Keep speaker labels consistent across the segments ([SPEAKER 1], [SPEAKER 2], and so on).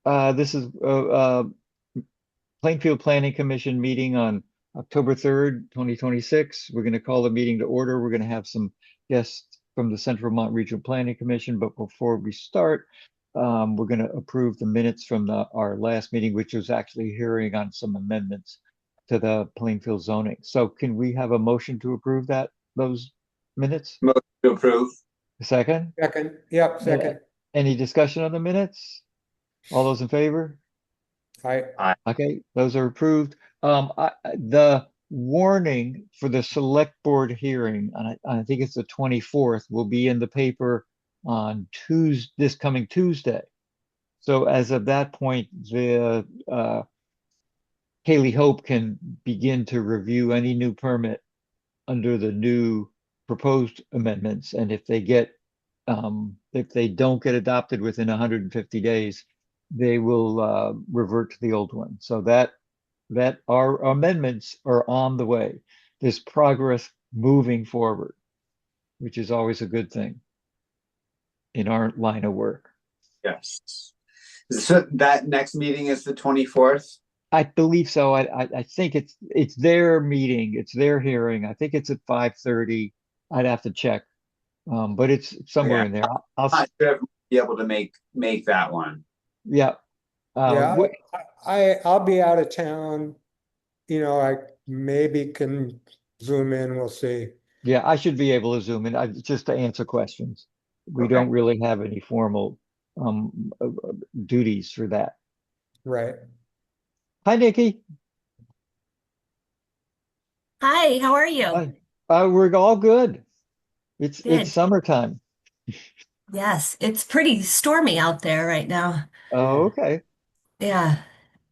[SPEAKER 1] This is Plainfield Planning Commission meeting on October 3rd, 2026. We're going to call the meeting to order. We're going to have some guests from the Central Vermont Regional Planning Commission, but before we start, we're going to approve the minutes from our last meeting, which was actually hearing on some amendments to the Plainfield zoning. So can we have a motion to approve those minutes?
[SPEAKER 2] Motion to approve.
[SPEAKER 1] Second?
[SPEAKER 3] Second, yep, second.
[SPEAKER 1] Any discussion on the minutes? All those in favor?
[SPEAKER 3] I,
[SPEAKER 1] Okay, those are approved. The warning for the select board hearing, and I think it's the 24th, will be in the paper on this coming Tuesday. So as of that point, the Haley Hope can begin to review any new permit under the new proposed amendments. And if they don't get adopted within 150 days, they will revert to the old one. So that our amendments are on the way. There's progress moving forward, which is always a good thing in our line of work.
[SPEAKER 2] Yes. So that next meeting is the 24th.
[SPEAKER 1] I believe so. I think it's their meeting, it's their hearing. I think it's at 5:30. I'd have to check, but it's somewhere in there.
[SPEAKER 2] I'm not sure if we'll be able to make that one.
[SPEAKER 1] Yeah.
[SPEAKER 3] yeah, I'll be out of town. I maybe can zoom in, we'll see.
[SPEAKER 1] Yeah, I should be able to zoom in just to answer questions. We
[SPEAKER 2] Okay.
[SPEAKER 1] don't really have any formal duties for that.
[SPEAKER 3] Right.
[SPEAKER 1] Hi, Nikki.
[SPEAKER 4] Hi, how are you?
[SPEAKER 1] Hi. We're all good. It's
[SPEAKER 4] Good.
[SPEAKER 1] summertime.
[SPEAKER 4] Yes, it's pretty stormy out there right now.
[SPEAKER 1] Oh, okay.
[SPEAKER 4] Yeah.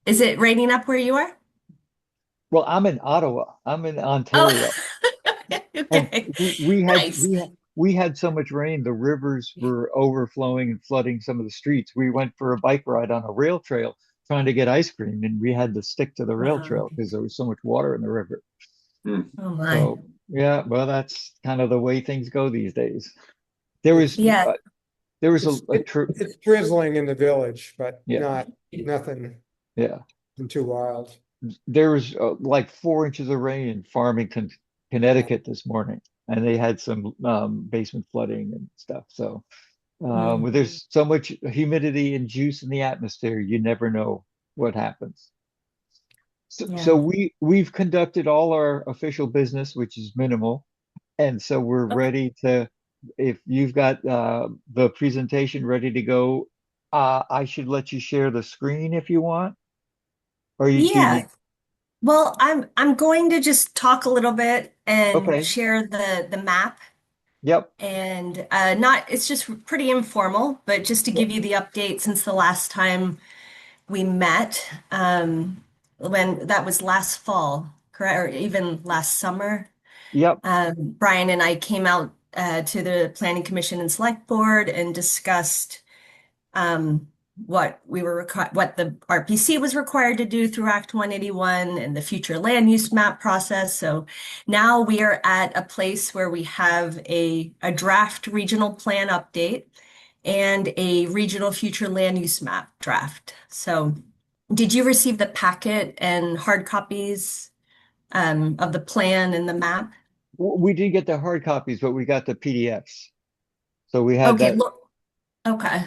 [SPEAKER 4] Is it raining up where you are?
[SPEAKER 1] Well, I'm in Ottawa. I'm in Ontario.
[SPEAKER 4] Oh,
[SPEAKER 1] And
[SPEAKER 4] okay.
[SPEAKER 1] we
[SPEAKER 4] Nice.
[SPEAKER 1] we had so much rain, the rivers were overflowing and flooding some of the streets. We went for a bike ride on a rail trail trying to get ice cream, and we had to stick to the rail
[SPEAKER 4] Wow.
[SPEAKER 1] trail because there was so much water in the river.
[SPEAKER 2] Hmm.
[SPEAKER 4] Oh my.
[SPEAKER 1] So yeah, well, that's kind of the way things go these days. There was
[SPEAKER 4] Yeah.
[SPEAKER 1] there was
[SPEAKER 3] It's,
[SPEAKER 1] a true
[SPEAKER 3] it's drizzling in the village, but
[SPEAKER 1] yeah
[SPEAKER 3] nothing
[SPEAKER 1] yeah.
[SPEAKER 3] too wild.
[SPEAKER 1] There was like 4 inches of rain in Farmington, Connecticut this morning, and they had some basement flooding and stuff. So
[SPEAKER 4] Mm.
[SPEAKER 1] there's so much humidity and juice in the atmosphere, you never know what happens. So
[SPEAKER 4] Yeah.
[SPEAKER 1] we've conducted all our official business, which is minimal, and so we're
[SPEAKER 4] Okay.
[SPEAKER 1] ready to. If you've got the presentation ready to go, I should let you share the screen if you want, or do you
[SPEAKER 4] Yeah.
[SPEAKER 1] need?
[SPEAKER 4] Well, I'm going to just talk a little bit and
[SPEAKER 1] Okay.
[SPEAKER 4] share the map.
[SPEAKER 1] Yep.
[SPEAKER 4] And not, it's just pretty informal, but just to
[SPEAKER 1] Yep.
[SPEAKER 4] give you the update since the last time we met, when that was last fall, correct, or even last summer.
[SPEAKER 1] Yep.
[SPEAKER 4] Brian and I came out to the Planning Commission and Select Board and discussed um, what the RPC was required to do through Act 181 and the future land use map process. So now we are at a place where we have a draft regional plan update and a regional future land use map draft. So did you receive the packet and hard copies of the plan and the map?
[SPEAKER 1] We did get the hard copies, but we got the PDFs. So we had
[SPEAKER 4] Okay,
[SPEAKER 1] that.
[SPEAKER 4] look, okay.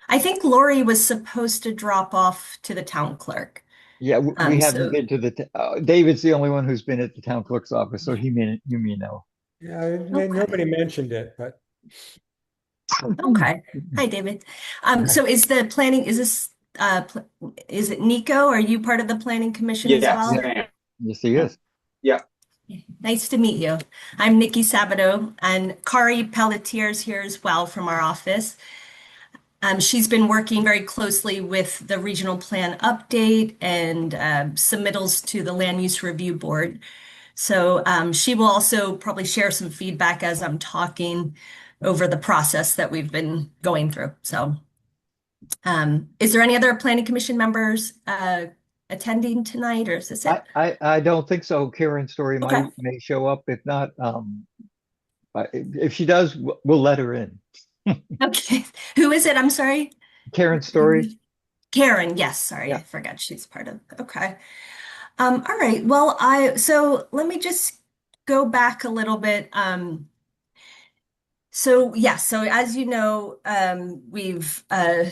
[SPEAKER 4] I think Lori was supposed to drop off to the town clerk.
[SPEAKER 1] Yeah, we haven't
[SPEAKER 4] So
[SPEAKER 1] been to David's the only one who's been at the town clerk's office, so you may know.
[SPEAKER 3] Yeah,
[SPEAKER 4] okay.
[SPEAKER 3] nobody mentioned it, but
[SPEAKER 4] Okay. Hi, David. So is the planning, is this is it Nico? Are you part of the planning commission as
[SPEAKER 2] Yes,
[SPEAKER 4] well?
[SPEAKER 2] I am.
[SPEAKER 1] Yes, he is.
[SPEAKER 2] Yeah.
[SPEAKER 4] Nice to meet you. I'm Nikki Sabato and Kari Pelletier's here as well from our office. She's been working very closely with the regional plan update and submittals to the land use review board. So she will also probably share some feedback as I'm talking over the process that we've been going through. So is there any other planning commission members attending tonight, or is this it?
[SPEAKER 1] I don't think so. Karen Story
[SPEAKER 4] Okay.
[SPEAKER 1] may show up. If not, if she does, we'll let her in.
[SPEAKER 4] Okay. Who is it? I'm sorry.
[SPEAKER 1] Karen Story.
[SPEAKER 4] Karen, yes, sorry,
[SPEAKER 1] Yeah.
[SPEAKER 4] I forgot she's part of, okay. All right, well, so let me just go back a little bit. So yes, so as you know, we've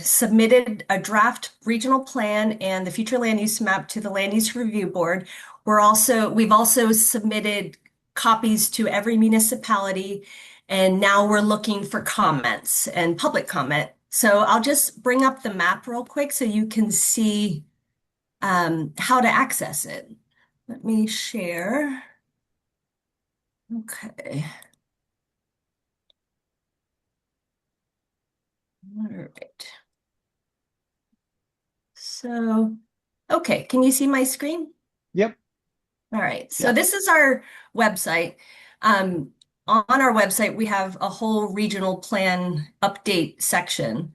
[SPEAKER 4] submitted a draft regional plan and the future land use map to the Land Use Review Board. We've also submitted copies to every municipality, and now we're looking for comments and public comment. So I'll just bring up the map real quick so you can see how to access it. Let me share. Okay. All right. So, okay, can you see my screen?
[SPEAKER 1] Yep.
[SPEAKER 4] All right, so
[SPEAKER 1] Yeah.
[SPEAKER 4] this is our website. On our website, we have a whole regional plan update section.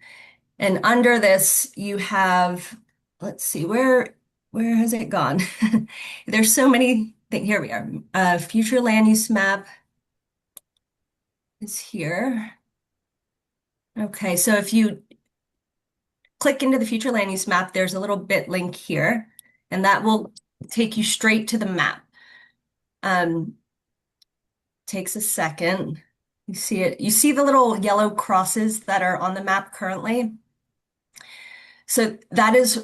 [SPEAKER 4] And under this, you have, let's see, where has it gone? There's so many things. Here we are. Future land use map is here. Okay, so if you click into the future land use map, there's a little bit link here, and that will take you straight to the map. Takes a second. You see it. You see the little yellow crosses that are on the map currently. So that is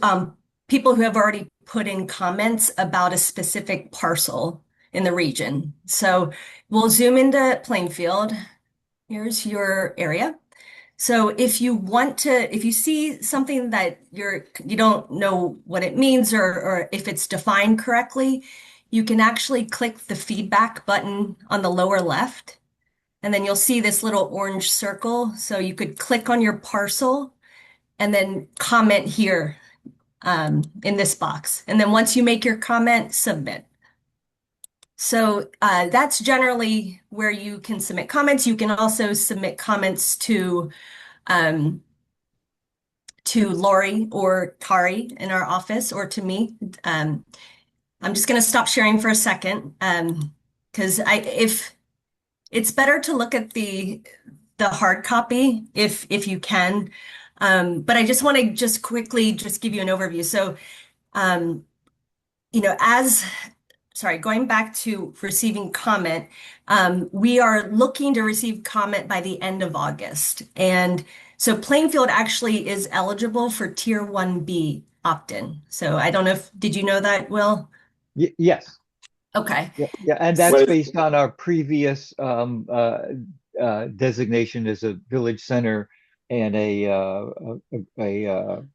[SPEAKER 4] people who have already put in comments about a specific parcel in the region. So we'll zoom into Plainfield. Here's your area. So if you see something that you don't know what it means or if it's defined correctly, you can actually click the feedback button on the lower left, and then you'll see this little orange circle. So you could click on your parcel and then comment here in this box. And then once you make your comment, submit. So that's generally where you can submit comments. You can also submit comments um, to Lori or Kari in our office or to me. I'm just going to stop sharing for a second because if it's better to look at the hard copy if you can. But I just want to just quickly just give you an overview. So, you know, going back to receiving comment, we are looking to receive comment by the end of August. And so Plainfield actually is eligible for Tier 1B opt-in. So I don't know did you know that, Will?
[SPEAKER 1] Yes.
[SPEAKER 4] Okay.
[SPEAKER 1] Yeah, and that's based on our previous designation as a village center and a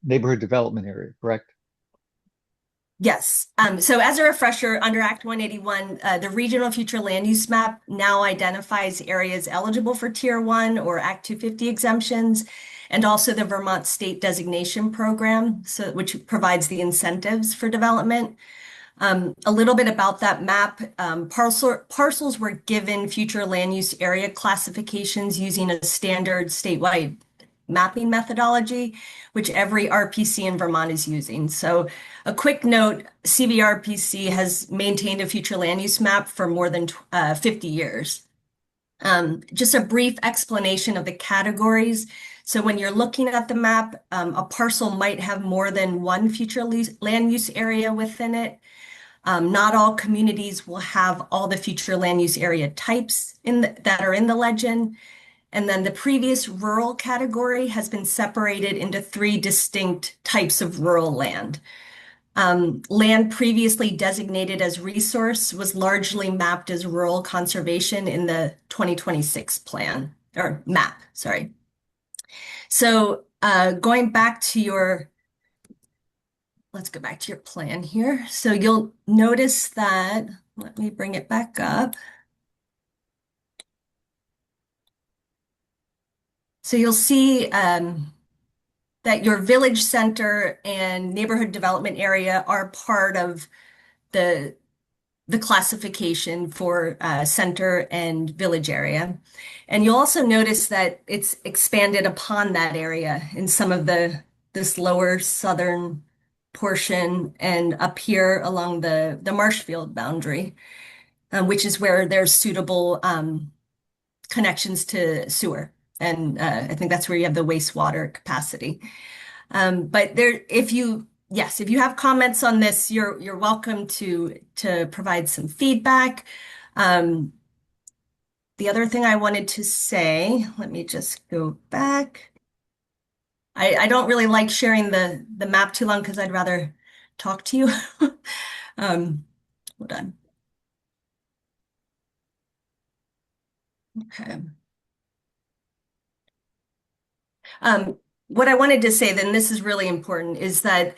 [SPEAKER 1] neighborhood development area, correct?
[SPEAKER 4] Yes. So as a refresher, under Act 181, the Regional Future Land Use Map now identifies areas eligible for Tier 1 or Act 250 exemptions, and also the Vermont State Designation Program, which provides the incentives for development. A little bit about that map. Parcels were given future land use area classifications using a standard statewide mapping methodology, which every RPC in Vermont is using. So a quick note, CVRPC has maintained a future land use map for more than 50 years. Just a brief explanation of the categories. So when you're looking at the map, a parcel might have more than one future land use area within it. Not all communities will have all the future land use area types that are in the legend. And then the previous rural category has been separated into 3 distinct types of rural land. Land previously designated as resource was largely mapped as rural conservation in the 2026 plan, or map, sorry. So going back to let's go back to your plan here. So you'll notice that, let me bring it back up. So you'll see that your village center and neighborhood development area are part of the classification for center and village area. And you'll also notice that it's expanded upon that area in some of this lower southern portion and up here along the Marshfield boundary, which is where there's suitable connections to sewer. And I think that's where you have the wastewater capacity. But there, if you, yes, if you have comments on this, you're welcome to provide some feedback. The other thing I wanted to say, let me just go back. I don't really like sharing the map too long because I'd rather talk to you. Hold on. Okay. What I wanted to say then, this is really important, is that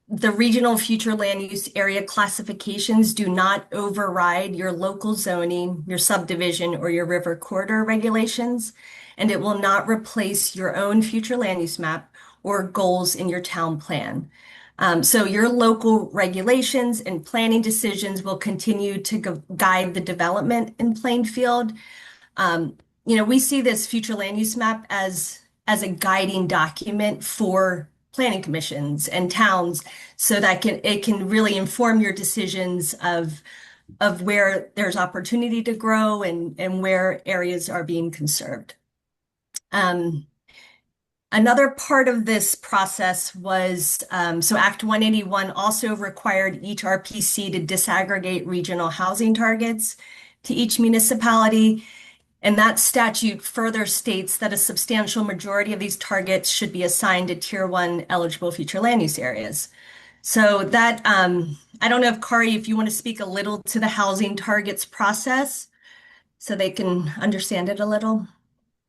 [SPEAKER 4] the regional future land use area classifications do not override your local zoning, your subdivision, or your river corridor regulations, and it will not replace your own future land use map or goals in your town plan. So your local regulations and planning decisions will continue to guide the development in Plainfield. We see this future land use map as a guiding document for planning commissions and towns so that it can really inform your decisions of where there's opportunity to grow and where areas are being conserved. Another part of this process was, so Act 181 also required each RPC to disaggregate regional housing targets to each municipality. And that statute further states that a substantial majority of these targets should be assigned to Tier 1 eligible future land use areas. So that, I don't know if Kari, if you want to speak a little to the housing targets process so they can understand it a little.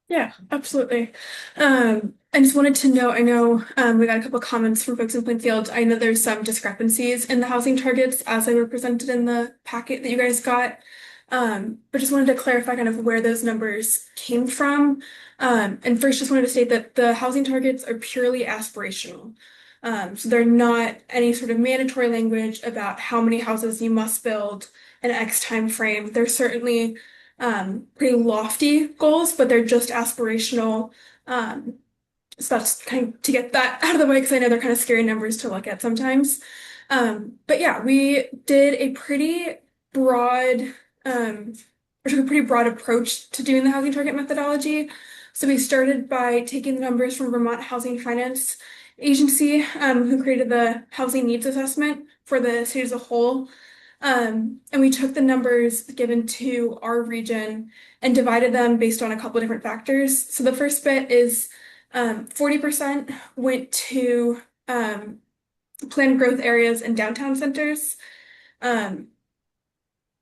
[SPEAKER 5] Yeah, absolutely. I just wanted to know, I know we got a couple comments from folks in Plainfield. I know there's some discrepancies in the housing targets as they were presented in the packet that you guys got. But just wanted to clarify kind of where those numbers came from. And first, just wanted to state that the housing targets are purely aspirational. So they're not any sort of mandatory language about how many houses you must build in X time frame. They're certainly pretty lofty goals, but they're just aspirational. So that's kind of to get that out of the way because I know they're kind of scary numbers to look at sometimes. But yeah, we did a pretty broad took a pretty broad approach to doing the housing target methodology. So we started by taking the numbers from Vermont Housing Finance Agency, who created the housing needs assessment for the state as a whole. And we took the numbers given to our region and divided them based on a couple of different factors. So the first bit is 40% went to planned growth areas and downtown centers.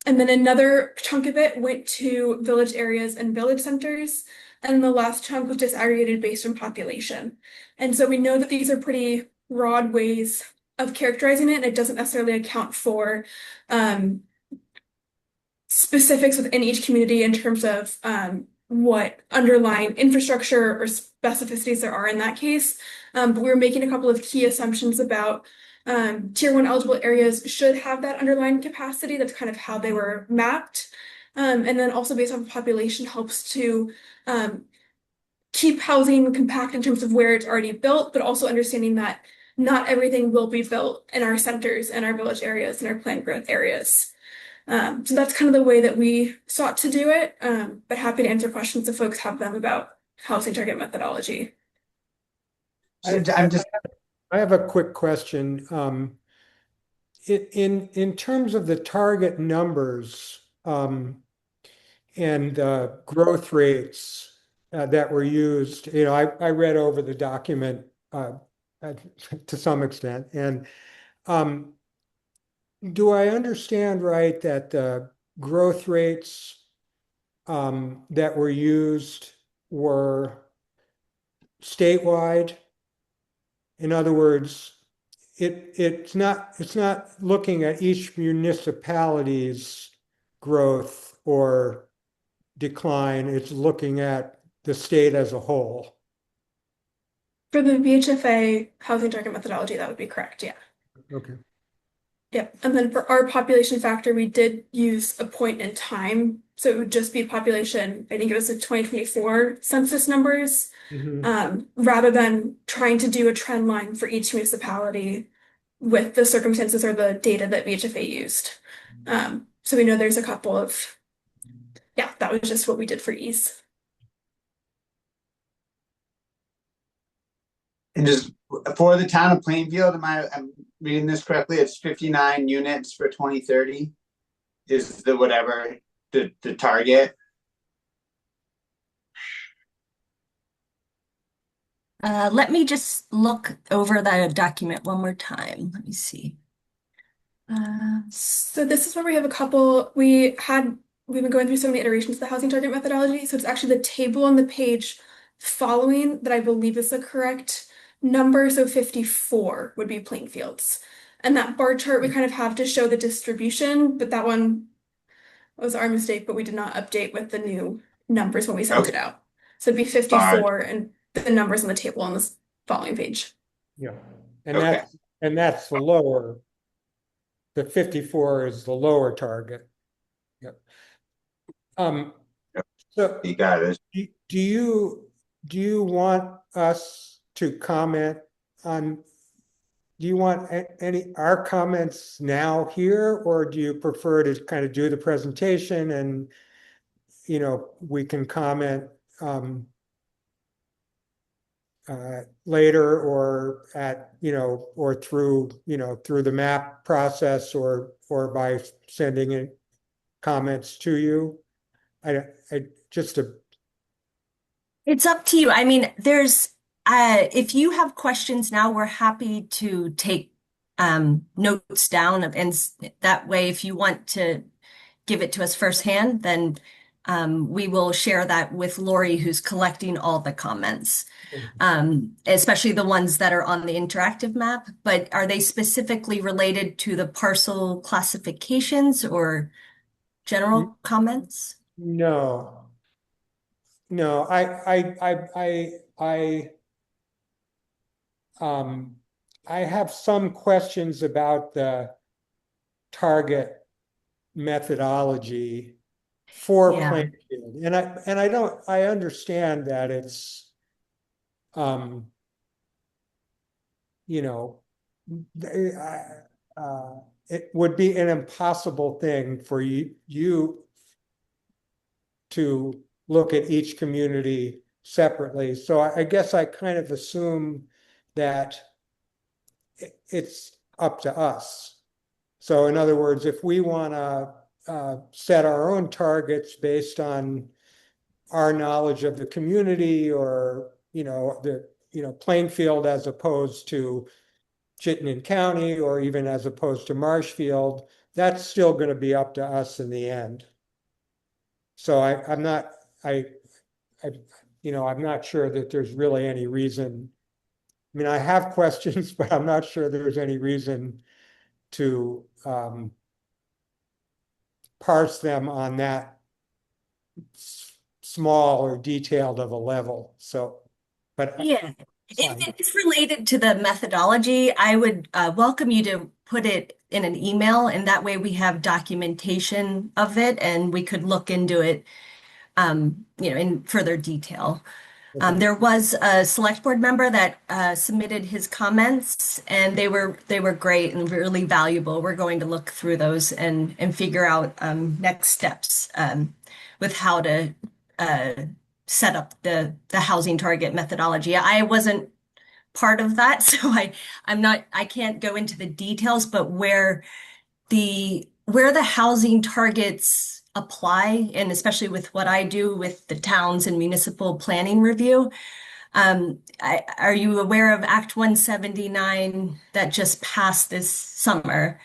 [SPEAKER 5] And then another chunk of it went to village areas and village centers. And the last chunk was disaggregated based on population. And so we know that these are pretty broad ways of characterizing it, and it doesn't necessarily account for specifics within each community in terms of what underlying infrastructure or specificities there are in that case. But we were making a couple of key assumptions about Tier 1 eligible areas should have that underlying capacity. That's kind of how they were mapped. And then also based on population helps to keep housing compact in terms of where it's already built, but also understanding that not everything will be built in our centers and our village areas and our planned growth areas. So that's kind of the way that we sought to do it, but happy to answer questions if folks have them about housing target methodology.
[SPEAKER 3] I have a quick question. In terms of the target numbers and growth rates that were used, I read over the document to some extent, and do I understand right that the growth rates that were used were statewide? In other words, it's not looking at each municipality's growth or decline, it's looking at the state as a whole.
[SPEAKER 5] For the VHFA housing target methodology, that would be correct, yeah.
[SPEAKER 3] Okay.
[SPEAKER 5] Yeah, and then for our population factor, we did use a point in time. So it would just be population, I think it was the 2024 census numbers, rather than trying to do a trend line for each municipality with the circumstances or the data that VHFA used. So we know there's a couple of, yeah, that was just what we did for ease.
[SPEAKER 2] And just for the town of Plainfield, I'm reading this correctly? It's 59 units for 2030 is the whatever the target.
[SPEAKER 4] Let me just look over the document one more time. Let me see.
[SPEAKER 5] So this is where we have we've been going through so many iterations of the housing target methodology. So it's actually the table on the page following that I believe is the correct number. So 54 would be Plainfields. And that bar chart we kind of have to show the distribution, but that one was our mistake, but we did not update with the new numbers when we sent it
[SPEAKER 2] Okay.
[SPEAKER 5] out. So it'd be 54 and the numbers on the table on this following page.
[SPEAKER 3] Yeah. And
[SPEAKER 2] Okay.
[SPEAKER 3] that's the lower. The 54 is the lower target. Yep. So
[SPEAKER 2] You got it.
[SPEAKER 3] do you want us to comment on, do you want any our comments now here, or do you prefer to kind of do the presentation and we can comment later, or at or through through the map process, or by sending in comments to you?
[SPEAKER 4] It's up to you. I mean, if you have questions now, we're happy to take notes down, and that way, if you want to give it to us firsthand, then we will share that with Lori, who's collecting all the comments, especially the ones that are on the interactive map. But are they specifically related to the parcel classifications or general comments?
[SPEAKER 3] No, I have some questions about the target methodology for
[SPEAKER 4] Yeah.
[SPEAKER 3] Plainfield, and I understand that it's it would be an impossible thing for you to look at each community separately. So I guess I kind of assume that it's up to us. So in other words, if we want to set our own targets based on our knowledge of the community, or Plainfield as opposed to Chittenden County, or even as opposed to Marshfield, that's still going to be up to us in the end. So I'm not sure that there's really any reason. I mean, I have questions, but I'm not sure there's any reason to parse them on that small or detailed of a level. So, but
[SPEAKER 4] Yeah.
[SPEAKER 3] fine.
[SPEAKER 4] If it's related to the methodology, I would welcome you to put it in an email, and that way we have documentation of it and we could look into it, in further detail. There was a select board member that submitted his comments, and they were great and really valuable. We're going to look through those and figure out next steps with how to set up the housing target methodology. I wasn't part of that, so I can't go into the details, but where the housing targets apply, and especially with what I do with the towns and municipal planning review. Are you aware of Act 179 that just passed this summer,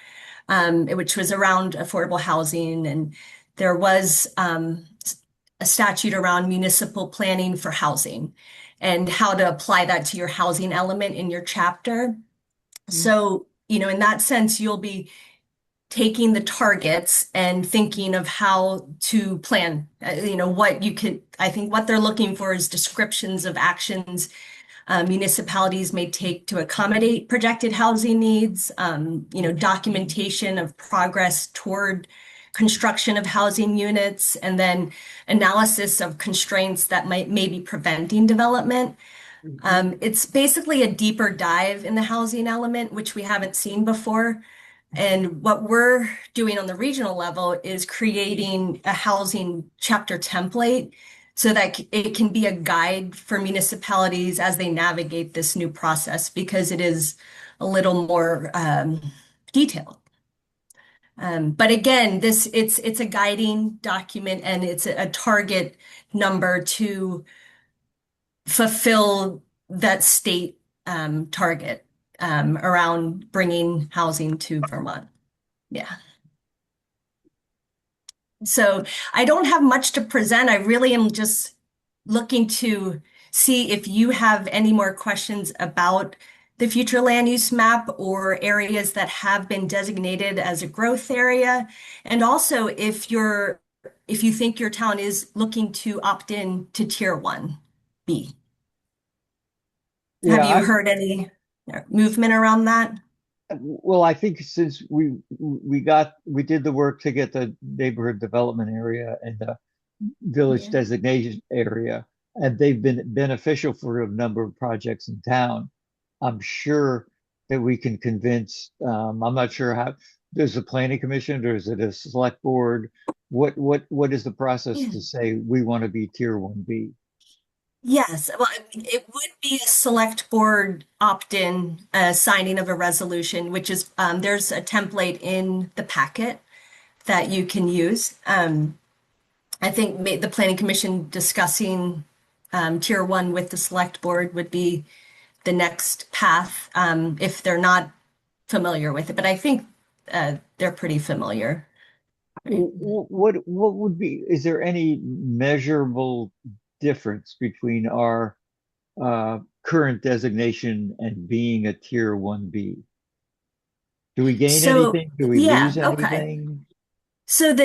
[SPEAKER 4] which was around affordable housing? And there was a statute around municipal planning for housing and how to apply that to your housing element in your chapter. So, in that sense, you'll be taking the targets and thinking of how to plan, I think what they're looking for is descriptions of actions municipalities may take to accommodate projected housing needs, documentation of progress toward construction of housing units, and then analysis of constraints that may be preventing development. It's basically a deeper dive in the housing element, which we haven't seen before. And what we're doing on the regional level is creating a housing chapter template so that it can be a guide for municipalities as they navigate this new process because it is a little more detailed. But again, it's a guiding document and it's a target number to fulfill that state target around bringing housing to Vermont. Yeah. So I don't have much to present. I really am just looking to see if you have any more questions about the future land use map or areas that have been designated as a growth area. And also if you think your town is looking to opt in to Tier 1B. Have
[SPEAKER 1] Yeah,
[SPEAKER 4] you heard any movement around that?
[SPEAKER 1] well, I think since we did the work to get the neighborhood development area and the village
[SPEAKER 4] Yeah.
[SPEAKER 1] designation area, and they've been beneficial for a number of projects in town. I'm sure that we can convince, I'm not sure how, there's a planning commission or is it a select board? What is the process
[SPEAKER 4] Yeah.
[SPEAKER 1] to say we want to be Tier 1B?
[SPEAKER 4] Yes, well, it would be a select board opt-in signing of a resolution, which is there's a template in the packet that you can use. I think the planning commission discussing Tier 1 with the select board would be the next path if they're not familiar with it. But I think they're pretty familiar.
[SPEAKER 1] What would be, is there any measurable difference between our current designation and being a Tier 1B? Do we gain
[SPEAKER 4] So,
[SPEAKER 1] anything? Do we
[SPEAKER 4] yeah,
[SPEAKER 1] lose
[SPEAKER 4] okay.
[SPEAKER 1] anything?
[SPEAKER 4] So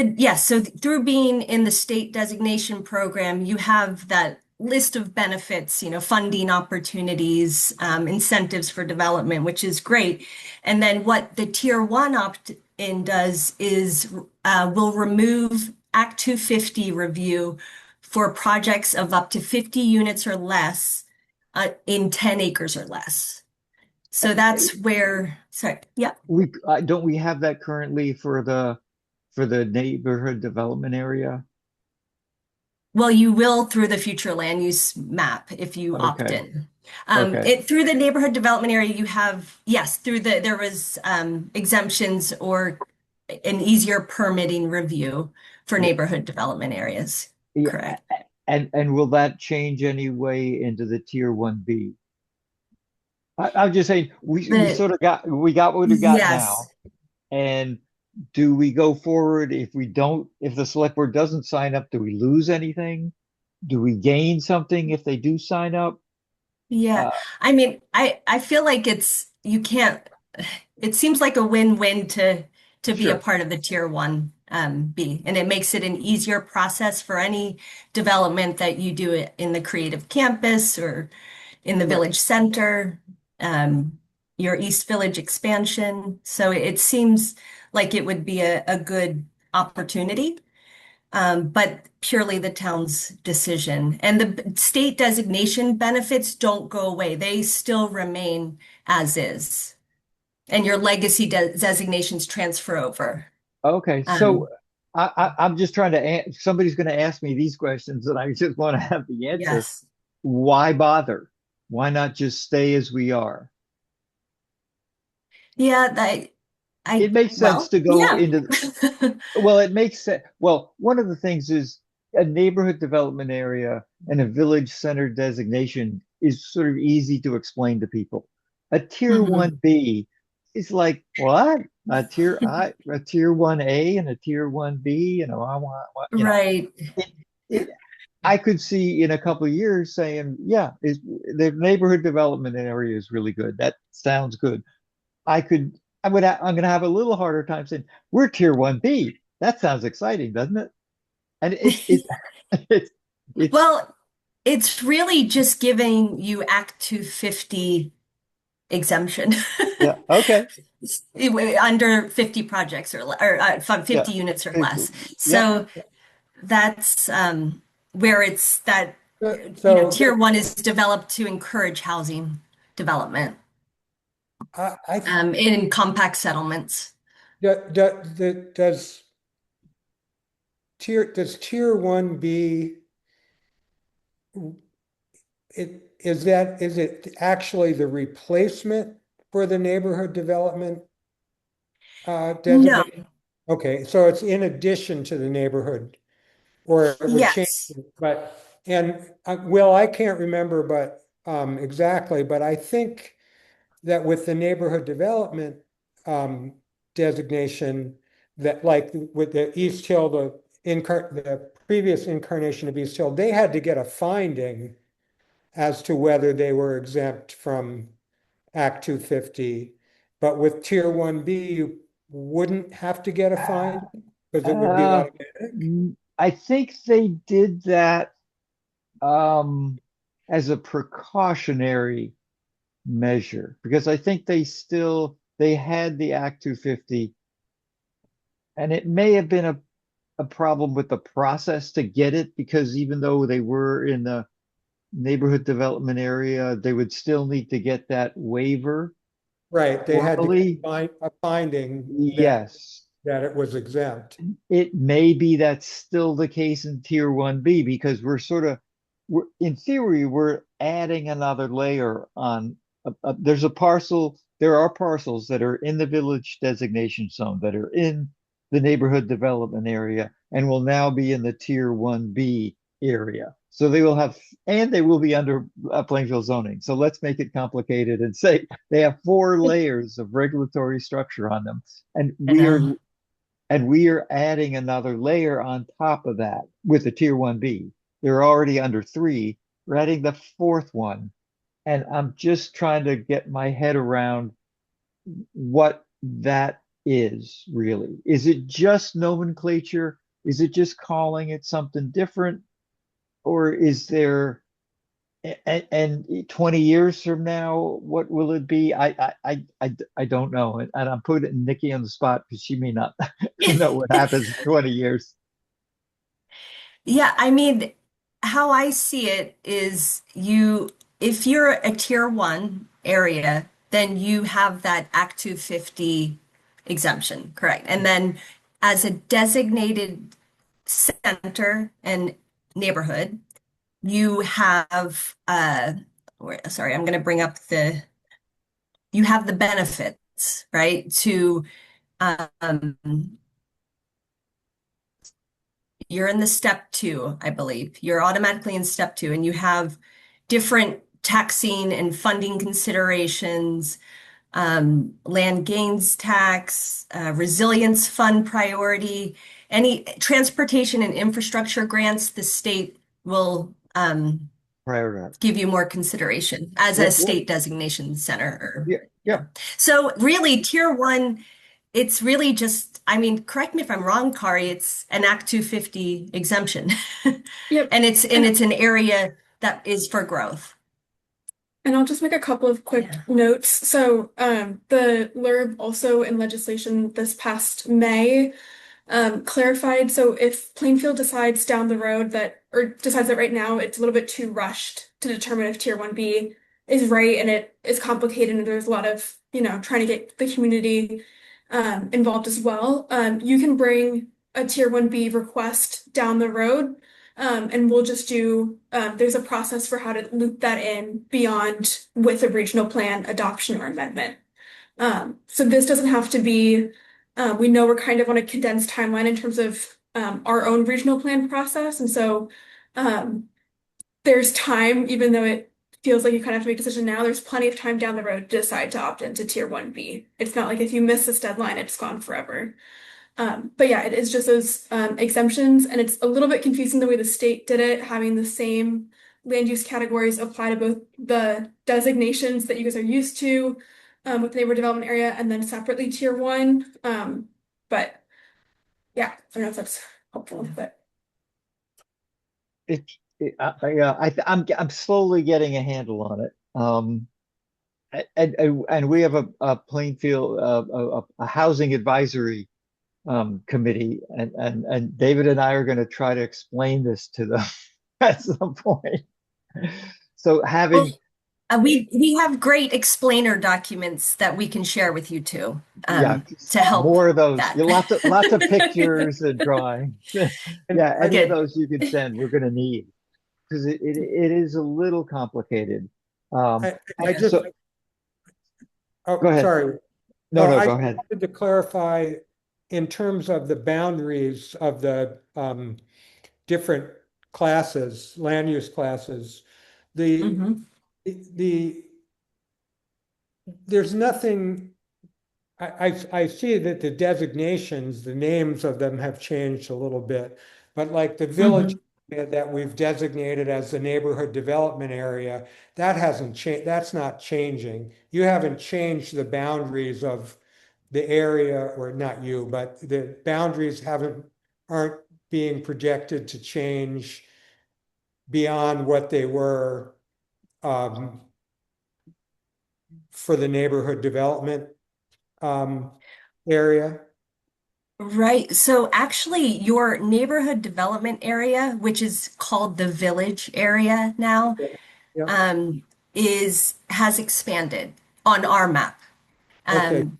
[SPEAKER 4] through being in the state designation program, you have that list of benefits, funding opportunities, incentives for development, which is great. And then what the Tier 1 opt-in does is will remove Act 250 review for projects of up to 50 units or less in 10 acres or less. So that's where, sorry, yeah.
[SPEAKER 1] Don't we have that currently for the neighborhood development area?
[SPEAKER 4] Well, you will through the future land use map if you opt
[SPEAKER 1] Okay.
[SPEAKER 4] in.
[SPEAKER 1] Okay.
[SPEAKER 4] Through the neighborhood development area, you have, yes, there was exemptions or an easier permitting review for
[SPEAKER 1] Yeah.
[SPEAKER 4] neighborhood development areas.
[SPEAKER 1] Yeah.
[SPEAKER 4] Correct.
[SPEAKER 1] And will that change any way into the Tier 1B? I'm just saying we
[SPEAKER 4] The
[SPEAKER 1] sort of got what we got now.
[SPEAKER 4] yes.
[SPEAKER 1] And do we go forward if if the select board doesn't sign up, do we lose anything? Do we gain something if they do sign up?
[SPEAKER 4] Yeah.
[SPEAKER 1] Uh,
[SPEAKER 4] I mean, I feel like you can't, it seems like a win-win to be a
[SPEAKER 1] sure.
[SPEAKER 4] part of the Tier 1 B. And it makes it an easier process for any development that you do it in the creative campus or in the
[SPEAKER 1] Right.
[SPEAKER 4] village center, your East Village expansion. So it seems like it would be a good opportunity. But purely the town's decision. And the state designation benefits don't go away. They still remain as is. And your legacy designations transfer over.
[SPEAKER 1] Okay.
[SPEAKER 4] Um,
[SPEAKER 1] So I'm just trying to, somebody's going to ask me these questions and I just want to have the answer.
[SPEAKER 4] yes.
[SPEAKER 1] Why bother? Why not just stay as we are?
[SPEAKER 4] Yeah,
[SPEAKER 1] It makes sense
[SPEAKER 4] well,
[SPEAKER 1] to go
[SPEAKER 4] yeah.
[SPEAKER 1] into, well, it makes sense. Well, one of the things is a neighborhood development area and a village center designation is sort of easy to explain to people. A Tier
[SPEAKER 4] Mhm.
[SPEAKER 1] 1B is like, what? A tier 1A and a Tier 1B, I want,
[SPEAKER 4] Right.
[SPEAKER 1] it, it, I could see in a couple of years saying, yeah, the neighborhood development area is really good. That sounds good. I'm going to have a little harder time saying we're Tier 1B. That sounds exciting, doesn't it? And it's, it's,
[SPEAKER 4] Well, it's really just giving you Act 250 exemption.
[SPEAKER 1] yeah, okay.
[SPEAKER 4] Under 50 projects or 50
[SPEAKER 1] Yeah.
[SPEAKER 4] units or less.
[SPEAKER 1] Yeah.
[SPEAKER 4] So that's where it's that,
[SPEAKER 3] So
[SPEAKER 4] Tier 1 is developed to encourage housing development
[SPEAKER 3] I
[SPEAKER 4] in compact settlements.
[SPEAKER 3] does Tier 1B is it actually the replacement for the neighborhood development
[SPEAKER 4] No,
[SPEAKER 3] designation? Okay, so it's in addition to the neighborhood, or it would change,
[SPEAKER 4] yes.
[SPEAKER 3] but, and, Will, I can't remember, but, exactly, but I think that with the neighborhood development, designation, that like with the East Hill, the previous incarnation of East Hill, they had to get a finding as to whether they were exempt from Act 250. But with Tier 1B, you wouldn't have to get a fine because it would be
[SPEAKER 1] Uh,
[SPEAKER 3] automatic.
[SPEAKER 1] I think they did that um, as a precautionary measure because I think they had the Act 250, and it may have been a problem with the process to get it because even though they were in the neighborhood development area, they would still need to get that waiver
[SPEAKER 3] Right, they had to
[SPEAKER 1] formally.
[SPEAKER 3] find a finding
[SPEAKER 1] Yes,
[SPEAKER 3] that it was exempt.
[SPEAKER 1] it may be that's still the case in Tier 1B because in theory, we're adding another layer on. There are parcels that are in the village designation zone that are in the neighborhood development area and will now be in the Tier 1B area. So they will be under Plainfield zoning. So let's make it complicated and say they have 4 layers of regulatory structure on them. And
[SPEAKER 4] I know.
[SPEAKER 1] we are adding another layer on top of that with the Tier 1B. They're already under 3. We're adding the 4th one. And I'm just trying to get my head around what that is really. Is it just nomenclature? Is it just calling it something different? Or is there, and 20 years from now, what will it be? I don't know. And I'm putting Nikki on the spot because she may not know what happens in 20 years.
[SPEAKER 4] Yeah, I mean, how I see it is if you're a tier one area, then you have that Act 250 exemption, correct? And then as a designated center and neighborhood, you have, sorry, I'm going to bring up you have the benefits, right? Um, you're in the step 2, I believe. You're automatically in step 2, and you have different taxing and funding considerations, land gains tax, resilience fund priority, any transportation and infrastructure grants, the state will
[SPEAKER 1] Prior to that.
[SPEAKER 4] give you more consideration as
[SPEAKER 1] Yeah,
[SPEAKER 4] a state designation center.
[SPEAKER 1] yeah.
[SPEAKER 4] So really, tier 1, it's really just, I mean, correct me if I'm wrong, Kari, it's an Act 250 exemption.
[SPEAKER 5] Yep.
[SPEAKER 4] And it's an area that is for growth.
[SPEAKER 5] And I'll just make a couple of quick notes. So the LURB also in legislation this past May clarified. So if Plainfield decides down the road or decides that right now it's a little bit too rushed to determine if Tier 1B is right and it is complicated and there's a lot of, trying to get the community involved as well, you can bring a Tier 1B request down the road. And we'll just there's a process for how to loop that in beyond with a regional plan adoption or amendment. So this doesn't have to be, we know we're kind of on a condensed timeline in terms of our own regional plan process. And so there's time, even though it feels like you kind of have to make a decision now, there's plenty of time down the road to decide to opt into Tier 1B. It's not like if you miss this deadline, it's gone forever. But yeah, it is just those exemptions, and it's a little bit confusing the way the state did it, having the same land use categories apply to both the designations that you guys are used to with the neighborhood development area and then separately tier 1. But yeah, I don't know if that's helpful, but
[SPEAKER 1] I'm slowly getting a handle on it. And we have a Plainfield a housing advisory committee, and David and I are going to try to explain this to them at some point. So
[SPEAKER 4] we have great explainer documents that we can share with you too, to help
[SPEAKER 1] more of those.
[SPEAKER 4] that.
[SPEAKER 1] Lots of pictures and drawings. Yeah, any
[SPEAKER 4] Good.
[SPEAKER 1] of those you can send, we're going to need. because it is a little complicated.
[SPEAKER 3] I just,
[SPEAKER 1] so
[SPEAKER 3] oh,
[SPEAKER 1] go ahead.
[SPEAKER 3] sorry.
[SPEAKER 1] No,
[SPEAKER 3] Oh,
[SPEAKER 1] no,
[SPEAKER 3] I
[SPEAKER 1] go ahead.
[SPEAKER 3] wanted to clarify in terms of the boundaries of the different classes, land use classes,
[SPEAKER 4] Mhm.
[SPEAKER 3] the there's nothing. I see that the designations, the names of them have changed a little bit, but like the village area that we've designated as the neighborhood development area, that hasn't changed. That's not changing. You haven't changed the boundaries of the area, or not you, but the boundaries aren't being projected to change beyond what they were um, for the neighborhood development um, area.
[SPEAKER 4] Right. So actually, your neighborhood development area, which is called the village area now,
[SPEAKER 3] Yeah.
[SPEAKER 4] um, has expanded on our map.
[SPEAKER 3] Okay.
[SPEAKER 4] Um,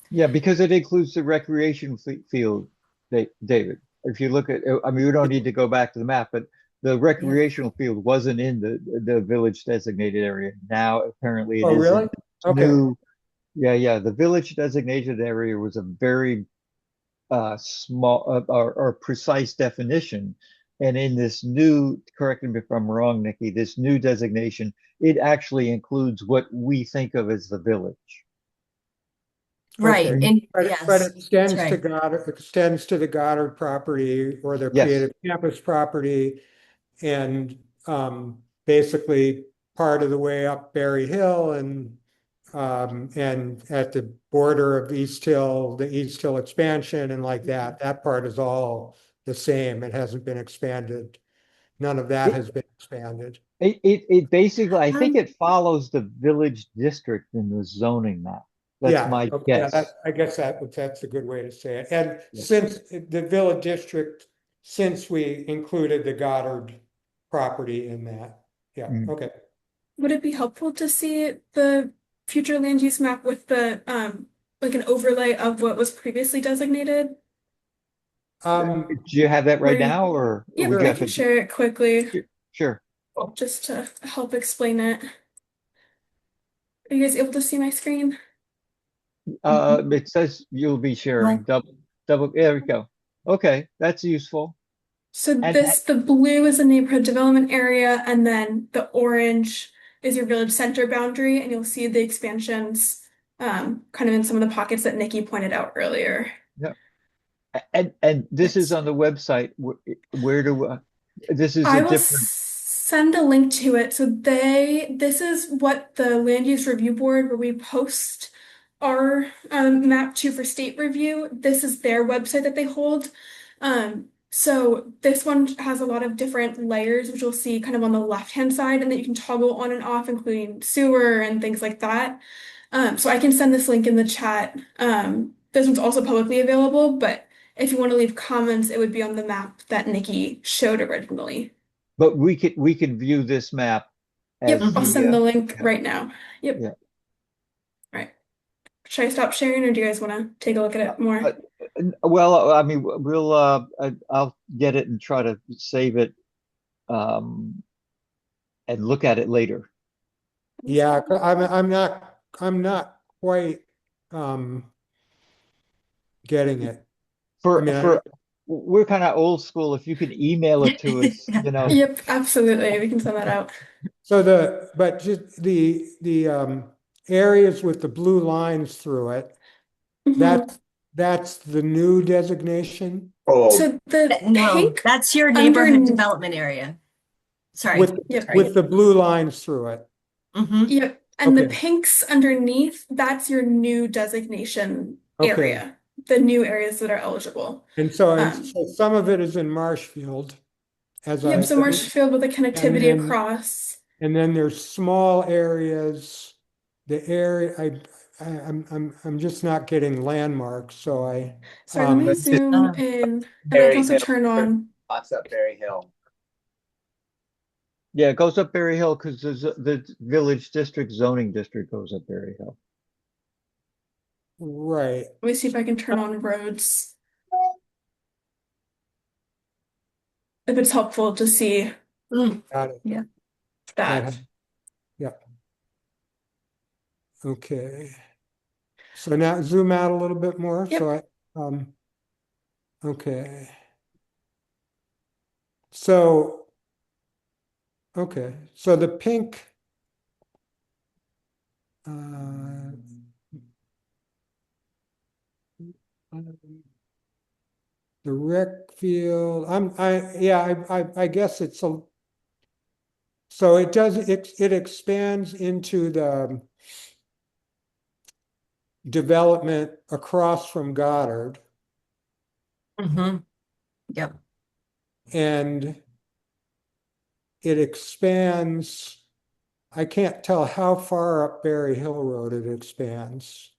[SPEAKER 1] Yeah, because it includes the recreation field, David. If you look at, I mean, we don't need to go back to the map, but the
[SPEAKER 4] yeah.
[SPEAKER 1] recreational field wasn't in the village designated area. Now apparently it
[SPEAKER 3] Oh,
[SPEAKER 1] is in
[SPEAKER 3] really? Okay.
[SPEAKER 1] new. Yeah. The village designated area was a very small or precise definition. And in this new, correct me if I'm wrong, Nikki, this new designation, it actually includes what we think of as the village.
[SPEAKER 4] Right.
[SPEAKER 3] Okay.
[SPEAKER 4] And
[SPEAKER 3] But
[SPEAKER 4] yes,
[SPEAKER 3] it
[SPEAKER 4] that's
[SPEAKER 3] extends to
[SPEAKER 4] right.
[SPEAKER 3] Goddard, extends to the Goddard property or the
[SPEAKER 1] Yes.
[SPEAKER 3] Creative Campus property, and basically part of the way up Berry Hill and at the border of East Hill, the East Hill expansion and like that. That part is all the same. It hasn't been expanded. None of that
[SPEAKER 1] It,
[SPEAKER 3] has been expanded.
[SPEAKER 1] it basically, I think
[SPEAKER 4] Um,
[SPEAKER 1] it follows the village district in the zoning map. That's
[SPEAKER 3] Yeah,
[SPEAKER 1] my
[SPEAKER 3] okay, yeah,
[SPEAKER 1] guess.
[SPEAKER 3] I guess that's a good way to say it. And
[SPEAKER 1] Yeah.
[SPEAKER 3] since the Village District, since we included the Goddard property in that, yeah,
[SPEAKER 1] Mm.
[SPEAKER 3] okay.
[SPEAKER 5] Would it be helpful to see the future land use map with the like an overlay of what was previously designated?
[SPEAKER 3] Um,
[SPEAKER 1] Do you have that right
[SPEAKER 5] Where
[SPEAKER 1] now, or
[SPEAKER 5] Yep,
[SPEAKER 1] would you
[SPEAKER 5] I
[SPEAKER 1] have
[SPEAKER 5] can
[SPEAKER 1] to?
[SPEAKER 5] share it quickly
[SPEAKER 1] Sure.
[SPEAKER 5] just to help explain it. Are you guys able to see my screen?
[SPEAKER 1] It says you'll be sharing
[SPEAKER 4] well,
[SPEAKER 1] double. There we go. Okay, that's useful.
[SPEAKER 5] So
[SPEAKER 1] And
[SPEAKER 5] the blue is the neighborhood development area, and then the orange is your village center boundary, and you'll see the expansions kind of in some of the pockets that Nikki pointed out earlier.
[SPEAKER 1] yeah, and this is
[SPEAKER 5] It's,
[SPEAKER 1] on the website. Where do this is a
[SPEAKER 5] I will
[SPEAKER 1] different.
[SPEAKER 5] send a link to it. So this is what the Land Use Review Board, where we post our map to for state review. This is their website that they hold. So this one has a lot of different layers, which you'll see kind of on the left-hand side, and that you can toggle on and off, including sewer and things like that. So I can send this link in the chat. This one's also publicly available, but if you want to leave comments, it would be on the map that Nikki showed originally.
[SPEAKER 1] But we could view this map
[SPEAKER 5] Yep,
[SPEAKER 1] as
[SPEAKER 5] I'll
[SPEAKER 1] the
[SPEAKER 5] send the link right now. Yep.
[SPEAKER 1] yeah.
[SPEAKER 5] All right. Should I stop sharing, or do you guys want to take a look at it more?
[SPEAKER 1] Well, I mean, I'll get it and try to save it, um, and look at it later.
[SPEAKER 3] yeah, I'm not quite getting it. I mean,
[SPEAKER 1] We're kind of old school. If you could email it to us,
[SPEAKER 4] Yeah.
[SPEAKER 5] Yep, absolutely. We can send that out.
[SPEAKER 3] so but just the areas with the blue lines through it,
[SPEAKER 5] Mhm.
[SPEAKER 3] that's the new designation
[SPEAKER 5] So the
[SPEAKER 4] No,
[SPEAKER 5] pink
[SPEAKER 4] that's your neighborhood
[SPEAKER 5] under,
[SPEAKER 4] development area. Sorry.
[SPEAKER 3] with
[SPEAKER 5] yep,
[SPEAKER 3] with the blue lines through it.
[SPEAKER 4] Hmm.
[SPEAKER 5] yep. And the
[SPEAKER 3] Okay.
[SPEAKER 5] pinks underneath, that's your new designation
[SPEAKER 3] Okay.
[SPEAKER 5] area, the new areas that are eligible.
[SPEAKER 3] And so some of it is in Marshfield, as I
[SPEAKER 5] Yep, so
[SPEAKER 3] said,
[SPEAKER 5] Marshfield with the
[SPEAKER 3] and
[SPEAKER 5] connectivity
[SPEAKER 3] then
[SPEAKER 5] across.
[SPEAKER 3] there's small areas. The area I'm just not getting landmarks, so I
[SPEAKER 5] Sorry, let me
[SPEAKER 2] Let's just
[SPEAKER 5] zoom in, and I can
[SPEAKER 2] Berry
[SPEAKER 5] also
[SPEAKER 2] Hill.
[SPEAKER 5] turn on.
[SPEAKER 2] Lots up Berry Hill.
[SPEAKER 1] Yeah, it goes up Berry Hill because the village district zoning district goes up Berry Hill.
[SPEAKER 3] right.
[SPEAKER 5] Let me see if I can turn on roads. If it's helpful to see
[SPEAKER 3] Got it.
[SPEAKER 4] Yeah.
[SPEAKER 5] That.
[SPEAKER 3] Yeah. Okay. So now zoom out a little bit more.
[SPEAKER 5] Yep.
[SPEAKER 3] Okay. So, okay. So the pink, the rec field, I guess so it expands into the development across from Goddard.
[SPEAKER 4] Mm-hmm. Yep.
[SPEAKER 3] And it expands, I can't tell how far up Berry Hill Road it expands.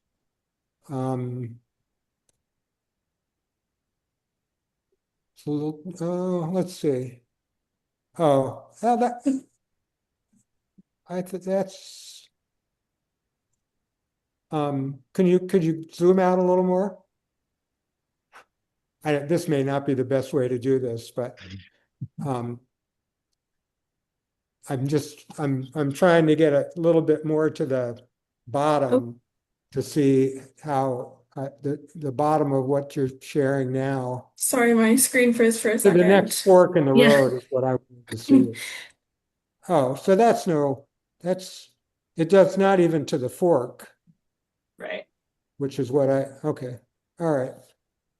[SPEAKER 3] Let's see. Oh, well, I think that's, could you zoom out a little more? This may not be the best way to do this, but, I'm trying to get a little bit more to the bottom to see how, the bottom of what you're sharing now.
[SPEAKER 5] Sorry, my screen froze for a
[SPEAKER 3] So the
[SPEAKER 5] second.
[SPEAKER 3] next fork in the
[SPEAKER 4] Yeah.
[SPEAKER 3] road is what I want to see. Oh, so it does not even to the fork,
[SPEAKER 5] Right.
[SPEAKER 3] which is what okay, all right.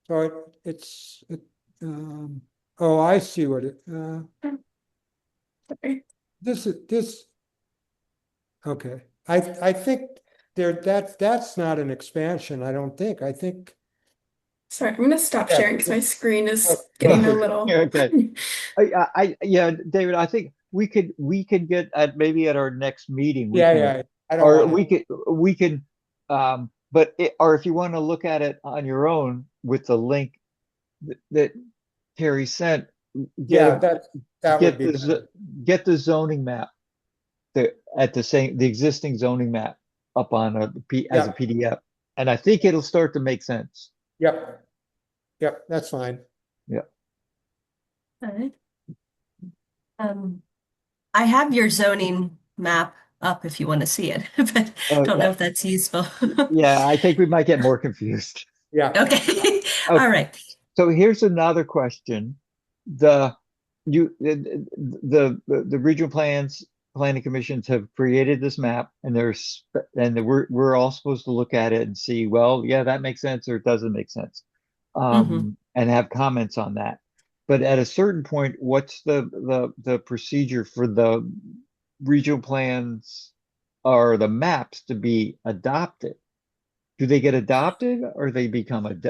[SPEAKER 3] So oh, I see what
[SPEAKER 5] Sorry.
[SPEAKER 3] okay. I think that's not an expansion, I don't think. I think,
[SPEAKER 5] Sorry, I'm gonna stop
[SPEAKER 3] Yeah.
[SPEAKER 5] sharing because my screen is getting a little.
[SPEAKER 1] Okay. Yeah, David, I think we could get at maybe at our next meeting, we can,
[SPEAKER 3] yeah, I don't
[SPEAKER 1] or
[SPEAKER 3] want to.
[SPEAKER 1] we can, or if you want to look at it on your own with the link that Terry sent,
[SPEAKER 3] Yeah,
[SPEAKER 1] get
[SPEAKER 3] that would
[SPEAKER 1] get
[SPEAKER 3] be better.
[SPEAKER 1] get the zoning map, the existing zoning map up on as a
[SPEAKER 3] Yeah.
[SPEAKER 1] PDF, and I think it'll start to make sense.
[SPEAKER 3] Yep. Yep, that's fine.
[SPEAKER 4] All right. I have your zoning map up if you want to see it, but don't know if that's useful.
[SPEAKER 1] Yeah, I think we might get more confused.
[SPEAKER 3] Yeah.
[SPEAKER 4] Okay.
[SPEAKER 1] Okay.
[SPEAKER 4] All right.
[SPEAKER 1] So here's another question. The regional planning commissions have created this map, and we're all supposed to look at it and see, well, yeah, that makes sense or it doesn't make sense, and have comments on that. But at a certain point, what's the procedure for the regional plans or the maps to be adopted? Do they get adopted or they become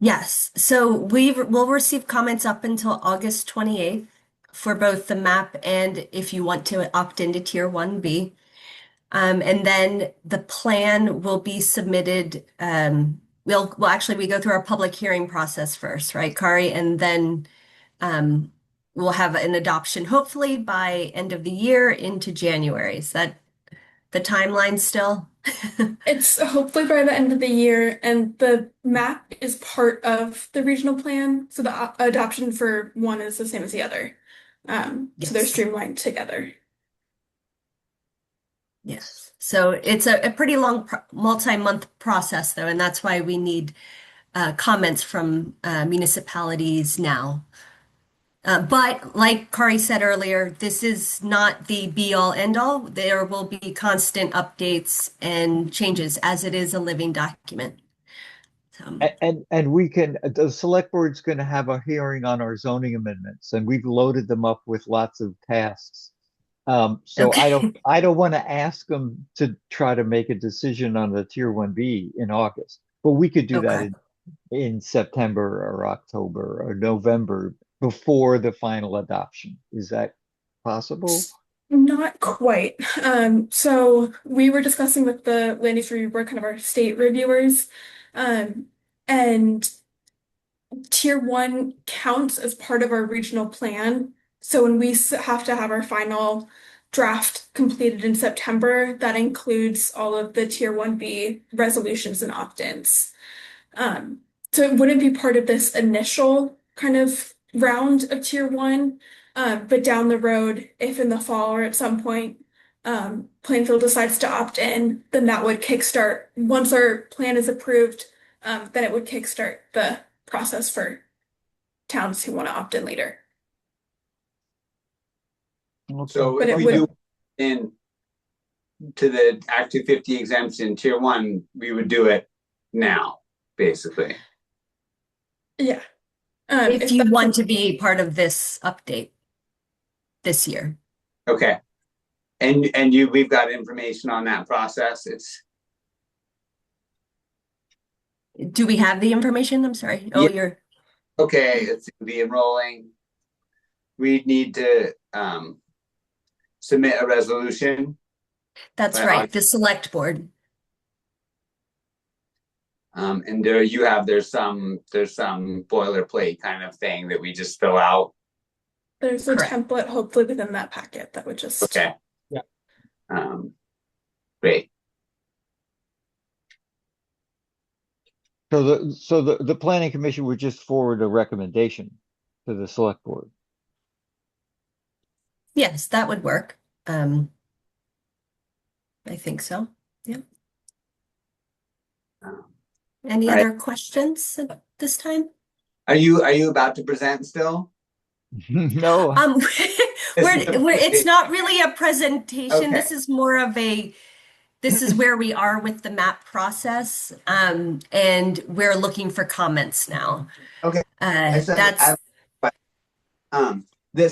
[SPEAKER 4] Yes. So will receive comments up until August 28th for both the map and if you want to opt into Tier 1B. And then the plan will be submitted. Well, actually, we go through our public hearing process first, right, Kari? And then we'll have an adoption hopefully by end of the year into January. Is that the timeline still?
[SPEAKER 5] It's hopefully by the end of the year, and the map is part of the regional plan, so the adoption for one is the same as the other. So they're
[SPEAKER 4] Yes.
[SPEAKER 5] streamlined together.
[SPEAKER 4] Yes. So it's a pretty long multi-month process though, and that's why we need comments from municipalities now. But like Kari said earlier, this is not the be-all end-all. There will be constant updates and changes as it is a living document.
[SPEAKER 1] And the select board's going to have a hearing on our zoning amendments, and we've loaded them up with lots of tasks. So
[SPEAKER 4] Okay.
[SPEAKER 1] I don't want to ask them to try to make a decision on the Tier 1B in August, but we could do that
[SPEAKER 4] Okay.
[SPEAKER 1] in September or October or November before the final adoption. Is that possible?
[SPEAKER 5] Not quite. So we were discussing with the Land Use Review Board, kind of our state reviewers, and Tier 1 counts as part of our regional plan. So when we have to have our final draft completed in September, that includes all of the Tier 1B resolutions and opt-ins. So it wouldn't be part of this initial kind of round of Tier 1, But down the road, if in the fall or at some point, Plainfield decides to opt in, then that would kickstart, once our plan is approved, then it would kickstart the process for towns who want to opt in later.
[SPEAKER 1] Okay.
[SPEAKER 2] So
[SPEAKER 5] But
[SPEAKER 2] if
[SPEAKER 5] it
[SPEAKER 2] we
[SPEAKER 5] would-
[SPEAKER 2] do in to the Act 250 exemption tier one, we would do it now, basically.
[SPEAKER 5] Yeah.
[SPEAKER 4] If you
[SPEAKER 5] that's
[SPEAKER 4] want
[SPEAKER 5] some-
[SPEAKER 4] to be part of this update this year.
[SPEAKER 2] Okay. We've got information on that process.
[SPEAKER 4] Do we have the information? I'm sorry. Oh,
[SPEAKER 2] Yeah.
[SPEAKER 4] you're,
[SPEAKER 2] Okay, it's the enrolling. We need to submit a resolution.
[SPEAKER 4] that's
[SPEAKER 2] Right,
[SPEAKER 4] right, the select board.
[SPEAKER 2] And there's some boilerplate kind of thing that we just fill out.
[SPEAKER 5] There's a
[SPEAKER 4] Correct.
[SPEAKER 5] template hopefully within that packet that would just.
[SPEAKER 2] Okay.
[SPEAKER 3] Yeah.
[SPEAKER 2] Great.
[SPEAKER 1] So the planning commission would just forward a recommendation to the select board.
[SPEAKER 4] Yes, that would work. I think so. Yeah.
[SPEAKER 2] Um,
[SPEAKER 4] Any
[SPEAKER 2] all right.
[SPEAKER 4] other questions at this time?
[SPEAKER 2] Are you about to present still?
[SPEAKER 1] No,
[SPEAKER 4] It's not really a presentation. This
[SPEAKER 2] Okay.
[SPEAKER 4] is more of this is where we are with the map process. And we're looking for comments now.
[SPEAKER 2] Okay. I said-
[SPEAKER 4] That's,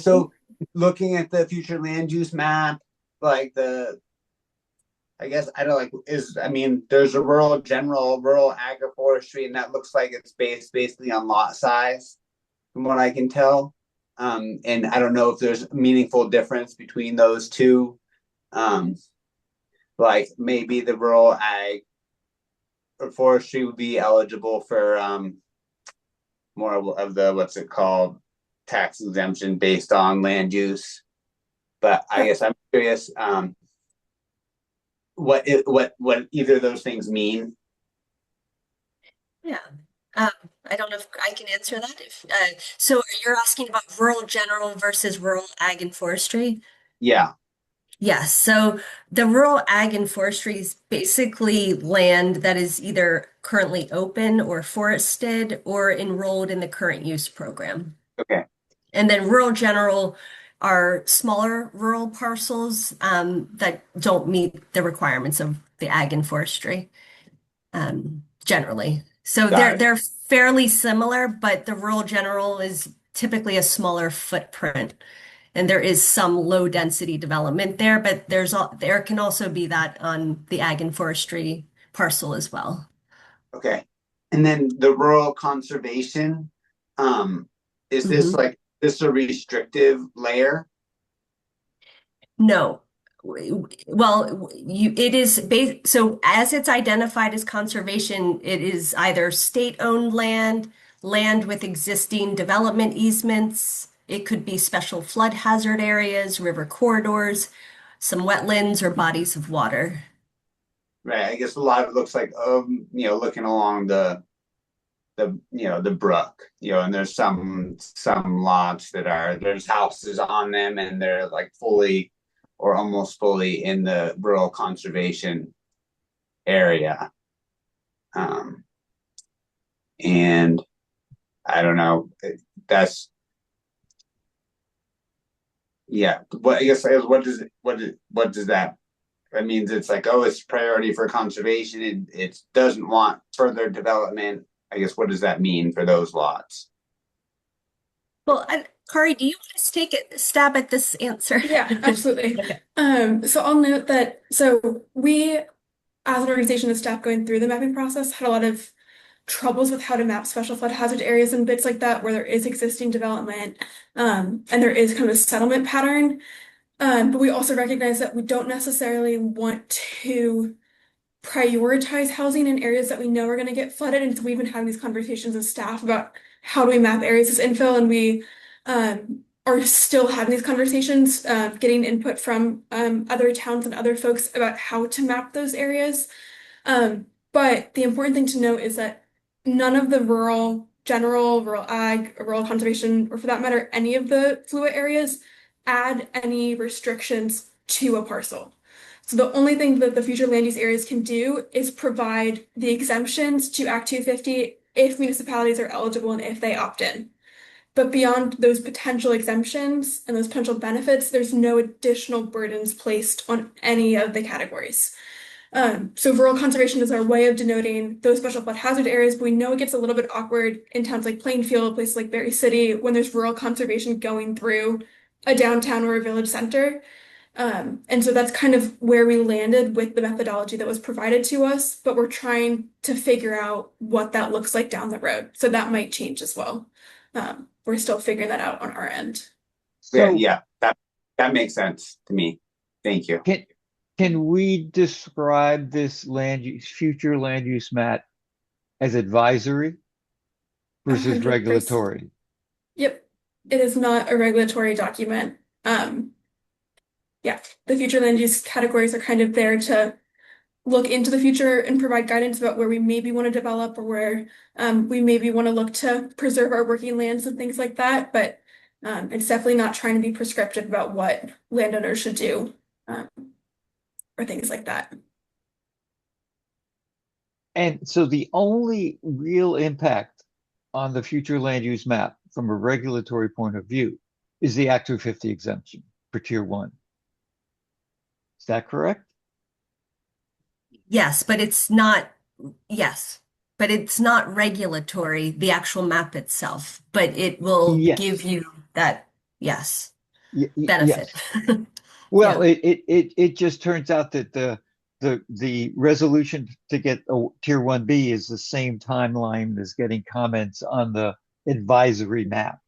[SPEAKER 2] So looking at the future land use map, like I guess I don't like there's a rural agroforestry, and that looks like it's based basically on lot size, from what I can tell. And I don't know if there's a meaningful difference between those two. Like maybe the rural ag or forestry would be eligible for more of the what's it called, tax exemption based on land use. But I guess I'm curious what either of those things mean.
[SPEAKER 4] yeah. I don't know if I can answer that. So you're asking about rural general versus rural ag and forestry?
[SPEAKER 2] Yeah.
[SPEAKER 4] Yes, so the rural ag and forestry is basically land that is either currently open or forested or enrolled in the current use program.
[SPEAKER 2] Okay.
[SPEAKER 4] And then rural general are smaller rural parcels that don't meet the requirements of the ag and forestry generally. So
[SPEAKER 2] Got it.
[SPEAKER 4] they're fairly similar, but the rural general is typically a smaller footprint. And there is some low density development there, but there can also be that on the ag and forestry parcel as well.
[SPEAKER 2] Okay. And then the rural conservation, is this like a restrictive layer?
[SPEAKER 4] No. Well, it is based, so as it's identified as conservation, it is either state-owned land, land with existing development easements. It could be special flood hazard areas, river corridors, some wetlands or bodies of water.
[SPEAKER 2] Right. I guess a lot of it looks like looking along the brook, and there's some lots there's houses on them, and they're like fully or almost fully in the rural conservation area. And I don't know, that's what what does that means? It's like, oh, it's priority for conservation. It doesn't want further development. I guess, what does that mean for those lots?
[SPEAKER 4] Well, Kari, do you want to take a stab at this answer?
[SPEAKER 5] Yeah, absolutely.
[SPEAKER 4] Okay.
[SPEAKER 5] So I'll note that, so we, as an organization and staff going through the mapping process, had a lot of troubles with how to map special flood hazard areas and bits like that, where there is existing development, and there is kind of a settlement pattern. But we also recognize that we don't necessarily want to prioritize housing in areas that we know are going to get flooded. And so we've been having these conversations with staff about how do we map areas as infill, and we are still having these conversations, getting input from other towns and other folks about how to map those areas. But the important thing to note is that none of the rural general, rural ag, rural conservation, or for that matter, any of the fluid areas, add any restrictions to a parcel. So the only thing that the future land use areas can do is provide the exemptions to Act 250 if municipalities are eligible and if they opt in. But beyond those potential exemptions and those potential benefits, there's no additional burdens placed on any of the categories. So rural conservation is our way of denoting those special flood hazard areas, but we know it gets a little bit awkward in towns like Plainfield, places like Berry City, when there's rural conservation going through a downtown or a village center. And so that's kind of where we landed with the methodology that was provided to us, but we're trying to figure out what that looks like down the road. So that might change as well. We're still figuring that out on our end.
[SPEAKER 2] Yeah,
[SPEAKER 1] So
[SPEAKER 2] yeah, that makes sense to me. Thank you.
[SPEAKER 1] can we describe this future land use map as advisory versus
[SPEAKER 5] 100%.
[SPEAKER 1] regulatory?
[SPEAKER 5] Yep. It is not a regulatory document. Yeah, the future land use categories are kind of there to look into the future and provide guidance about where we maybe want to develop or where we maybe want to look to preserve our working lands and things like that. But it's definitely not trying to be prescriptive about what landowners should do or things like that.
[SPEAKER 1] And so the only real impact on the future land use map from a regulatory point of view is the Act 250 exemption for Tier 1. Is that correct?
[SPEAKER 4] Yes, but it's not regulatory, the actual map itself, but it will
[SPEAKER 1] Yes.
[SPEAKER 4] give you that, yes,
[SPEAKER 1] Yes.
[SPEAKER 4] benefit.
[SPEAKER 1] Well, it just turns out that the resolution to get a Tier 1B is the same timeline as getting comments on the advisory map.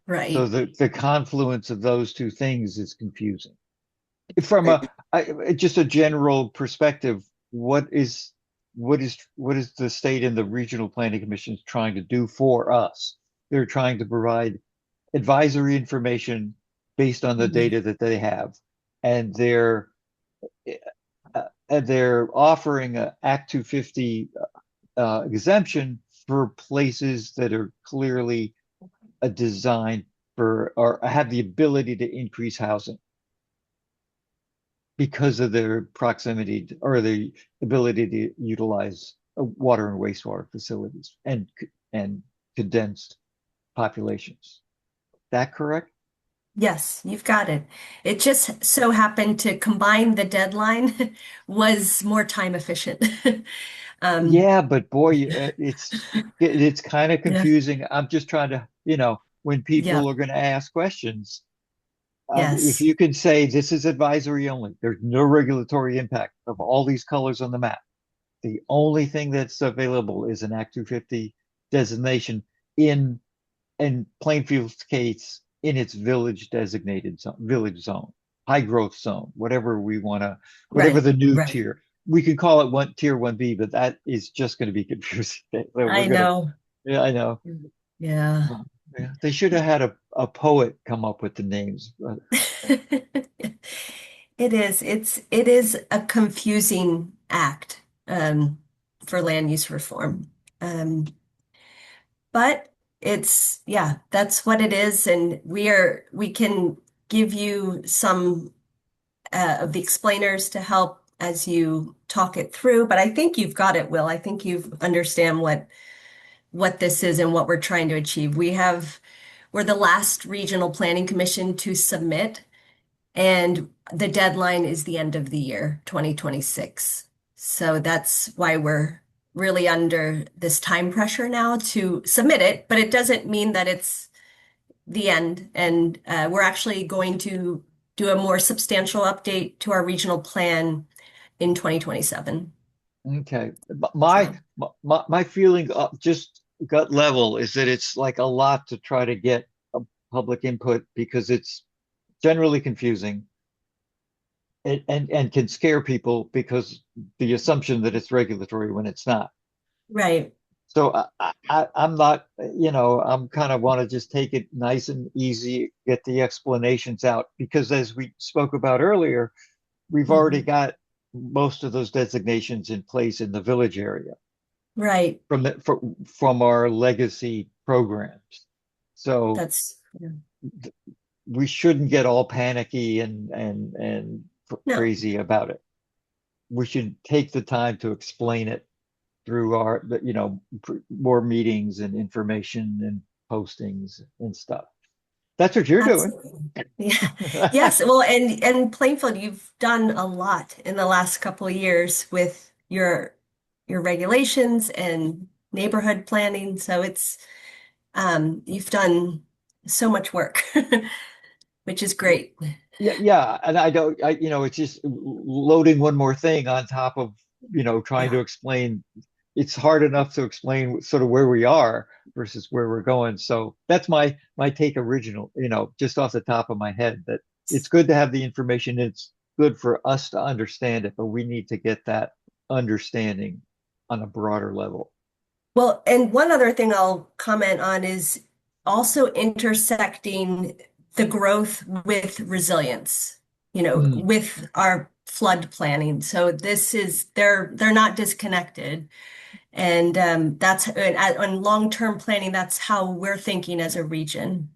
[SPEAKER 4] Right.
[SPEAKER 1] So the confluence of those two things is confusing. From just a general perspective, what is the state and the regional planning commissions trying to do for us? They're trying to provide advisory information based on the data that they have, and they're offering a Act 250 exemption for places that are clearly designed for or have the ability to increase housing because of their proximity or the ability to utilize water and wastewater facilities and condensed populations. That correct?
[SPEAKER 4] Yes, you've got it. It just so happened to combine the deadline was more time efficient.
[SPEAKER 1] Yeah, but boy, it's kind of
[SPEAKER 4] Yeah.
[SPEAKER 1] confusing. I'm just trying to, when people
[SPEAKER 4] Yeah.
[SPEAKER 1] are going to ask questions,
[SPEAKER 4] Yes.
[SPEAKER 1] if you can say this is advisory only, there's no regulatory impact of all these colors on the map. The only thing that's available is an Act 250 designation in Plainfield's case in its village designated zone, village zone, high growth zone, whatever we want to, whatever
[SPEAKER 4] Right,
[SPEAKER 1] the new
[SPEAKER 4] right.
[SPEAKER 1] tier. We can call it Tier 1B, but that is just going to be confusing.
[SPEAKER 4] I know.
[SPEAKER 1] Yeah, I know.
[SPEAKER 4] Yeah.
[SPEAKER 1] Yeah, they should have had a poet come up with the names.
[SPEAKER 4] It is. It is a confusing act for land use reform. But that's what it is, and we can give you some of the explainers to help as you talk it through. But I think you've got it, Will. I think you understand what this is and what we're trying to achieve. We're the last regional planning commission to submit, and the deadline is the end of the year, 2026. So that's why we're really under this time pressure now to submit it, but it doesn't mean that it's the end. And we're actually going to do a more substantial update to our regional plan in 2027.
[SPEAKER 1] Okay. My feeling, just gut level, is that it's like a lot to try to get public input because it's generally confusing and can scare people because the assumption that it's regulatory when it's not.
[SPEAKER 4] Right.
[SPEAKER 1] So I'm not, I'm kind of want to just take it nice and easy, get the explanations out, because as we spoke about earlier, we've already got most of those designations in place in the village area.
[SPEAKER 4] Right.
[SPEAKER 1] from our legacy programs. So
[SPEAKER 4] That's, yeah.
[SPEAKER 1] we shouldn't get all panicky and
[SPEAKER 4] No,
[SPEAKER 1] crazy about it. We should take the time to explain it through more meetings and information and postings and stuff. That's what you're doing.
[SPEAKER 4] absolutely. Yeah. Yes. Well, and Plainfield, you've done a lot in the last couple of years with your regulations and neighborhood planning. So it's you've done so much work, which is great.
[SPEAKER 1] Yeah, and it's just loading one more thing on top of, trying to
[SPEAKER 4] Yeah.
[SPEAKER 1] explain. It's hard enough to explain sort of where we are versus where we're going. So that's my take original, just off the top of my head, that it's good to have the information. It's good for us to understand it, but we need to get that understanding on a broader level.
[SPEAKER 4] Well, and one other thing I'll comment on is also intersecting the growth with resilience,
[SPEAKER 1] Mm.
[SPEAKER 4] with our flood planning. So they're not disconnected. And that's on long-term planning, that's how we're thinking as a region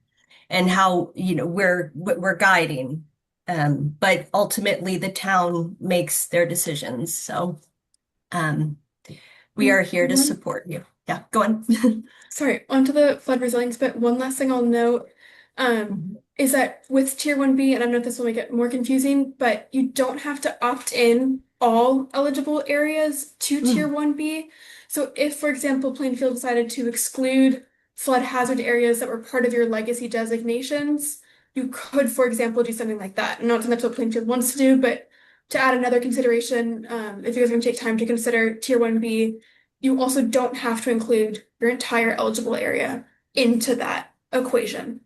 [SPEAKER 4] and how, we're guiding. But ultimately the town makes their decisions. So um, we are here to
[SPEAKER 5] One,
[SPEAKER 4] support you. Yeah, go on.
[SPEAKER 5] sorry, onto the flood resilience bit. One last thing I'll note is that with Tier 1B, and I know this will make it more confusing, but you don't have to opt in all eligible areas to Tier
[SPEAKER 4] Mm.
[SPEAKER 5] 1B. So if, for example, Plainfield decided to exclude flood hazard areas that were part of your legacy designations, you could, for example, do something like that. I'm not saying that's what Plainfield wants to do, but to add another consideration, if you guys are going to take time to consider Tier 1B, you also don't have to include your entire eligible area into that equation.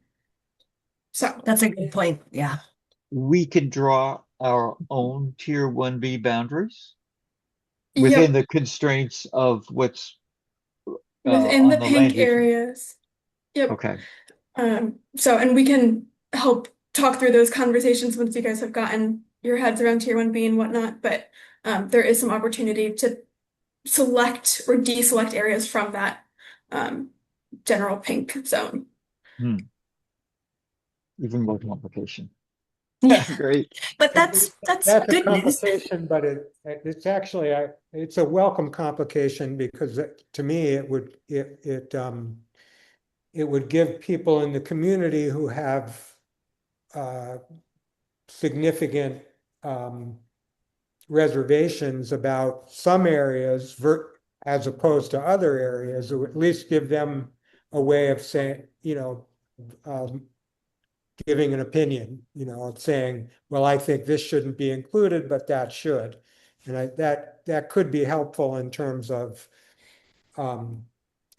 [SPEAKER 5] So,
[SPEAKER 4] That's a good point. Yeah.
[SPEAKER 1] We can draw our own Tier 1B boundaries within
[SPEAKER 5] yep,
[SPEAKER 1] the constraints of what's
[SPEAKER 5] within
[SPEAKER 1] on
[SPEAKER 5] the
[SPEAKER 1] the land
[SPEAKER 5] pink
[SPEAKER 1] use.
[SPEAKER 5] areas. Yep.
[SPEAKER 1] Okay.
[SPEAKER 5] And we can help talk through those conversations once you guys have gotten your heads around Tier 1B and whatnot. But there is some opportunity to select or deselect areas from that um, general pink zone.
[SPEAKER 1] Hmm. Even more complication.
[SPEAKER 4] Yeah.
[SPEAKER 1] Great.
[SPEAKER 4] But that's
[SPEAKER 3] That's a
[SPEAKER 4] good news.
[SPEAKER 3] complication, but it's actually it's a welcome complication because to me it would give people in the community who have significant reservations about some areas as opposed to other areas, or at least give them a way of saying, um, giving an opinion, of saying, well, I think this shouldn't be included, but that should. And that could be helpful in terms of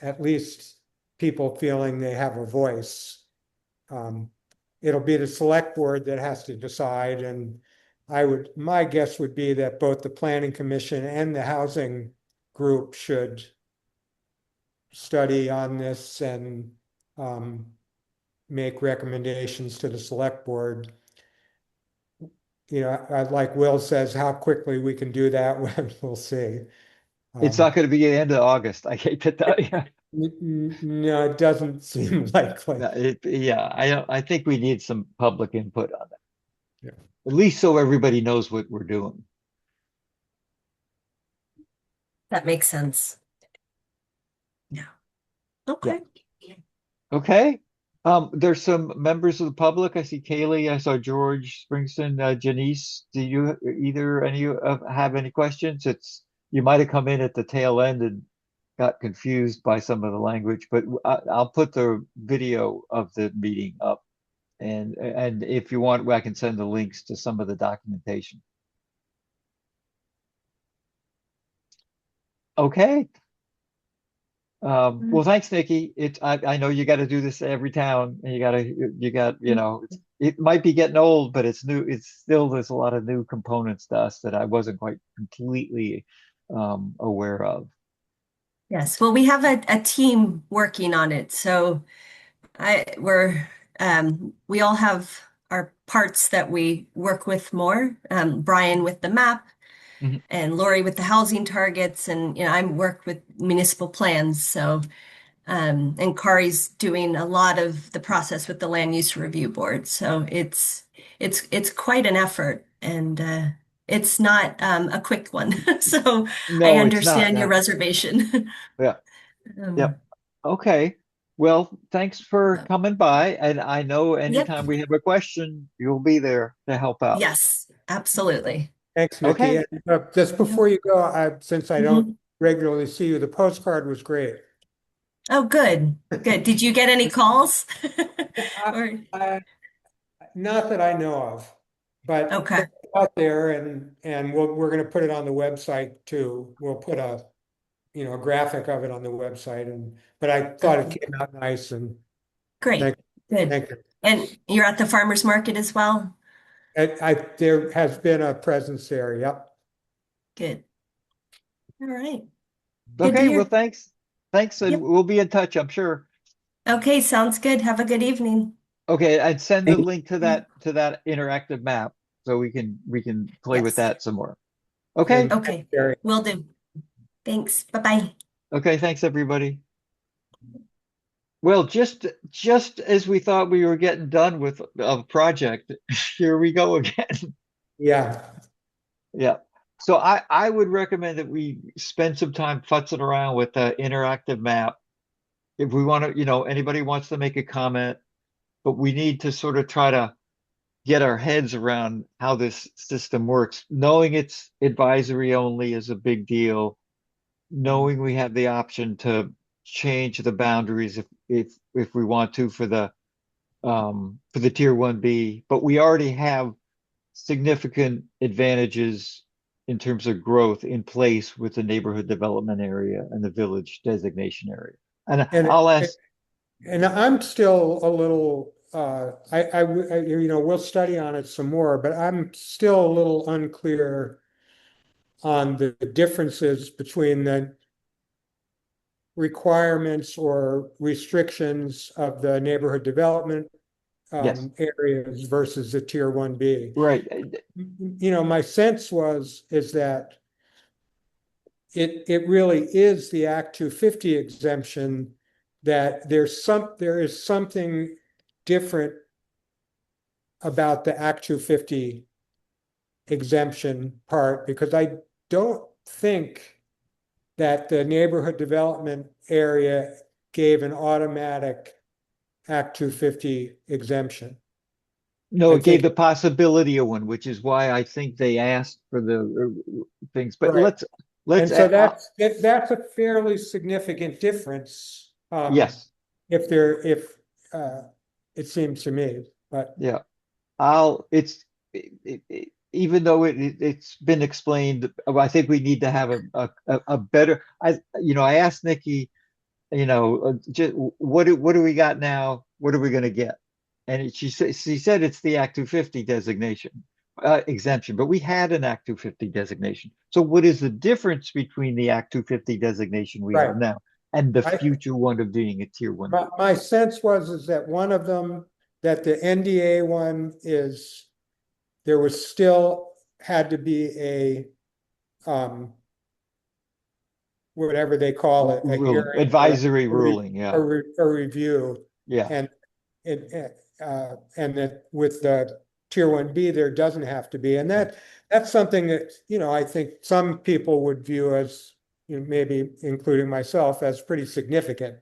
[SPEAKER 3] at least people feeling they have a voice. It'll be the select board that has to decide, and my guess would be that both the planning commission and the housing group should study on this and make recommendations to the select board. Like Will says, how quickly we can do that, we'll see.
[SPEAKER 1] It's not going to be the end of August. I hate to tell you.
[SPEAKER 3] No, it doesn't seem likely.
[SPEAKER 1] Yeah, I think we need some public input on that.
[SPEAKER 3] Yeah.
[SPEAKER 1] At least so everybody knows what we're doing.
[SPEAKER 4] That makes sense. Yeah. Okay.
[SPEAKER 1] Okay. There's some members of the public. I see Kaylee, I saw George Springston, Janice. Do you any have any questions? You might have come in at the tail end and got confused by some of the language, but I'll put the video of the meeting up, and if you want, I can send the links to some of the documentation. Okay. Well, thanks, Nikki. I know you got to do this every town, and it might be getting old, but it's new. There's a lot of new components to us that I wasn't quite completely aware of.
[SPEAKER 4] Yes. Well, we have a team working on it. So we all have our parts that we work with more. Brian with the map,
[SPEAKER 1] Mhm.
[SPEAKER 4] and Lori with the housing targets, and I work with municipal plans. So, and Kari's doing a lot of the process with the land use review board. So it's quite an effort, and it's not a quick one. So I
[SPEAKER 1] No, it's not.
[SPEAKER 4] understand your reservation.
[SPEAKER 1] Yeah.
[SPEAKER 4] Um,
[SPEAKER 1] Yep. Okay. Well, thanks for coming by. And I know
[SPEAKER 4] yep.
[SPEAKER 1] anytime we have a question, you'll be there to help out.
[SPEAKER 4] Yes, absolutely.
[SPEAKER 3] Thanks, Nikki.
[SPEAKER 1] Okay.
[SPEAKER 3] And just before you go, since I don't
[SPEAKER 4] Mhm.
[SPEAKER 3] regularly see you, the postcard was great.
[SPEAKER 4] Oh, good. Good. Did you get any calls?
[SPEAKER 3] I,
[SPEAKER 4] Or
[SPEAKER 3] I, not that I know of, but
[SPEAKER 4] okay.
[SPEAKER 3] it's out there, and we're going to put it on the website too. We'll put a graphic of it on the website, but I thought it
[SPEAKER 4] Okay.
[SPEAKER 3] came out nice, and
[SPEAKER 4] Great.
[SPEAKER 3] thank
[SPEAKER 4] Good.
[SPEAKER 3] thank you.
[SPEAKER 4] And you're at the farmers market as well?
[SPEAKER 3] There has been a presence there. Yep.
[SPEAKER 4] Good. All right. Good to
[SPEAKER 1] Okay. Well,
[SPEAKER 4] hear.
[SPEAKER 1] thanks. Thanks. And
[SPEAKER 4] Yep.
[SPEAKER 1] we'll be in touch, I'm sure.
[SPEAKER 4] Okay, sounds good. Have a good evening.
[SPEAKER 1] Okay. I'd send the
[SPEAKER 2] Thank-
[SPEAKER 1] link to that interactive map so we can play with
[SPEAKER 4] Yes.
[SPEAKER 1] that some more. Okay.
[SPEAKER 3] And
[SPEAKER 4] Okay.
[SPEAKER 3] Jerry.
[SPEAKER 4] Will do. Thanks. Bye-bye.
[SPEAKER 1] Okay. Thanks, everybody. Well, just as we thought we were getting done with a project, here we go again.
[SPEAKER 3] Yeah.
[SPEAKER 1] Yeah. So I would recommend that we spend some time futzing around with the interactive map. If we want to, anybody wants to make a comment, but we need to sort of try to get our heads around how this system works. Knowing it's advisory only is a big deal. Knowing we have the option to change the boundaries if we want to for the tier 1B, but we already have significant advantages in terms of growth in place with the neighborhood development area and the village designation area. And
[SPEAKER 3] And
[SPEAKER 1] I'll ask,
[SPEAKER 3] and I'm still a little we'll study on it some more, but I'm still a little unclear on the differences between the requirements or restrictions of the neighborhood development
[SPEAKER 1] yes,
[SPEAKER 3] areas versus the tier 1B.
[SPEAKER 1] right.
[SPEAKER 3] My sense is that it really is the Act 250 exemption, that there is something different about the Act 250 exemption part, because I don't think that the neighborhood development area gave an automatic Act 250 exemption.
[SPEAKER 1] No,
[SPEAKER 3] I
[SPEAKER 1] it gave
[SPEAKER 3] think,
[SPEAKER 1] the possibility of one, which is why I think they asked for the things. But
[SPEAKER 3] right.
[SPEAKER 1] let's
[SPEAKER 3] And so that's a fairly significant difference.
[SPEAKER 1] Yes,
[SPEAKER 3] If it seems to me, but
[SPEAKER 1] yeah. Even though it's been explained, I think we need to have a better. I asked Nikki, just what do we got now? What are we going to get? And she said it's the Act 250 designation exemption, but we had an Act 250 designation. So what is the difference between the Act 250 designation we
[SPEAKER 3] right.
[SPEAKER 1] have now and the
[SPEAKER 3] I,
[SPEAKER 1] future one of being a tier 1?
[SPEAKER 3] my sense is that one of them, that the NDA one, is there was still had to be a whatever they call it, a
[SPEAKER 1] Ruling,
[SPEAKER 3] hearing or
[SPEAKER 1] advisory ruling, yeah,
[SPEAKER 3] a review,
[SPEAKER 1] yeah.
[SPEAKER 3] and and that with the tier 1B there doesn't have to be, and that's something that I think some people would view as, maybe including myself, as pretty significant.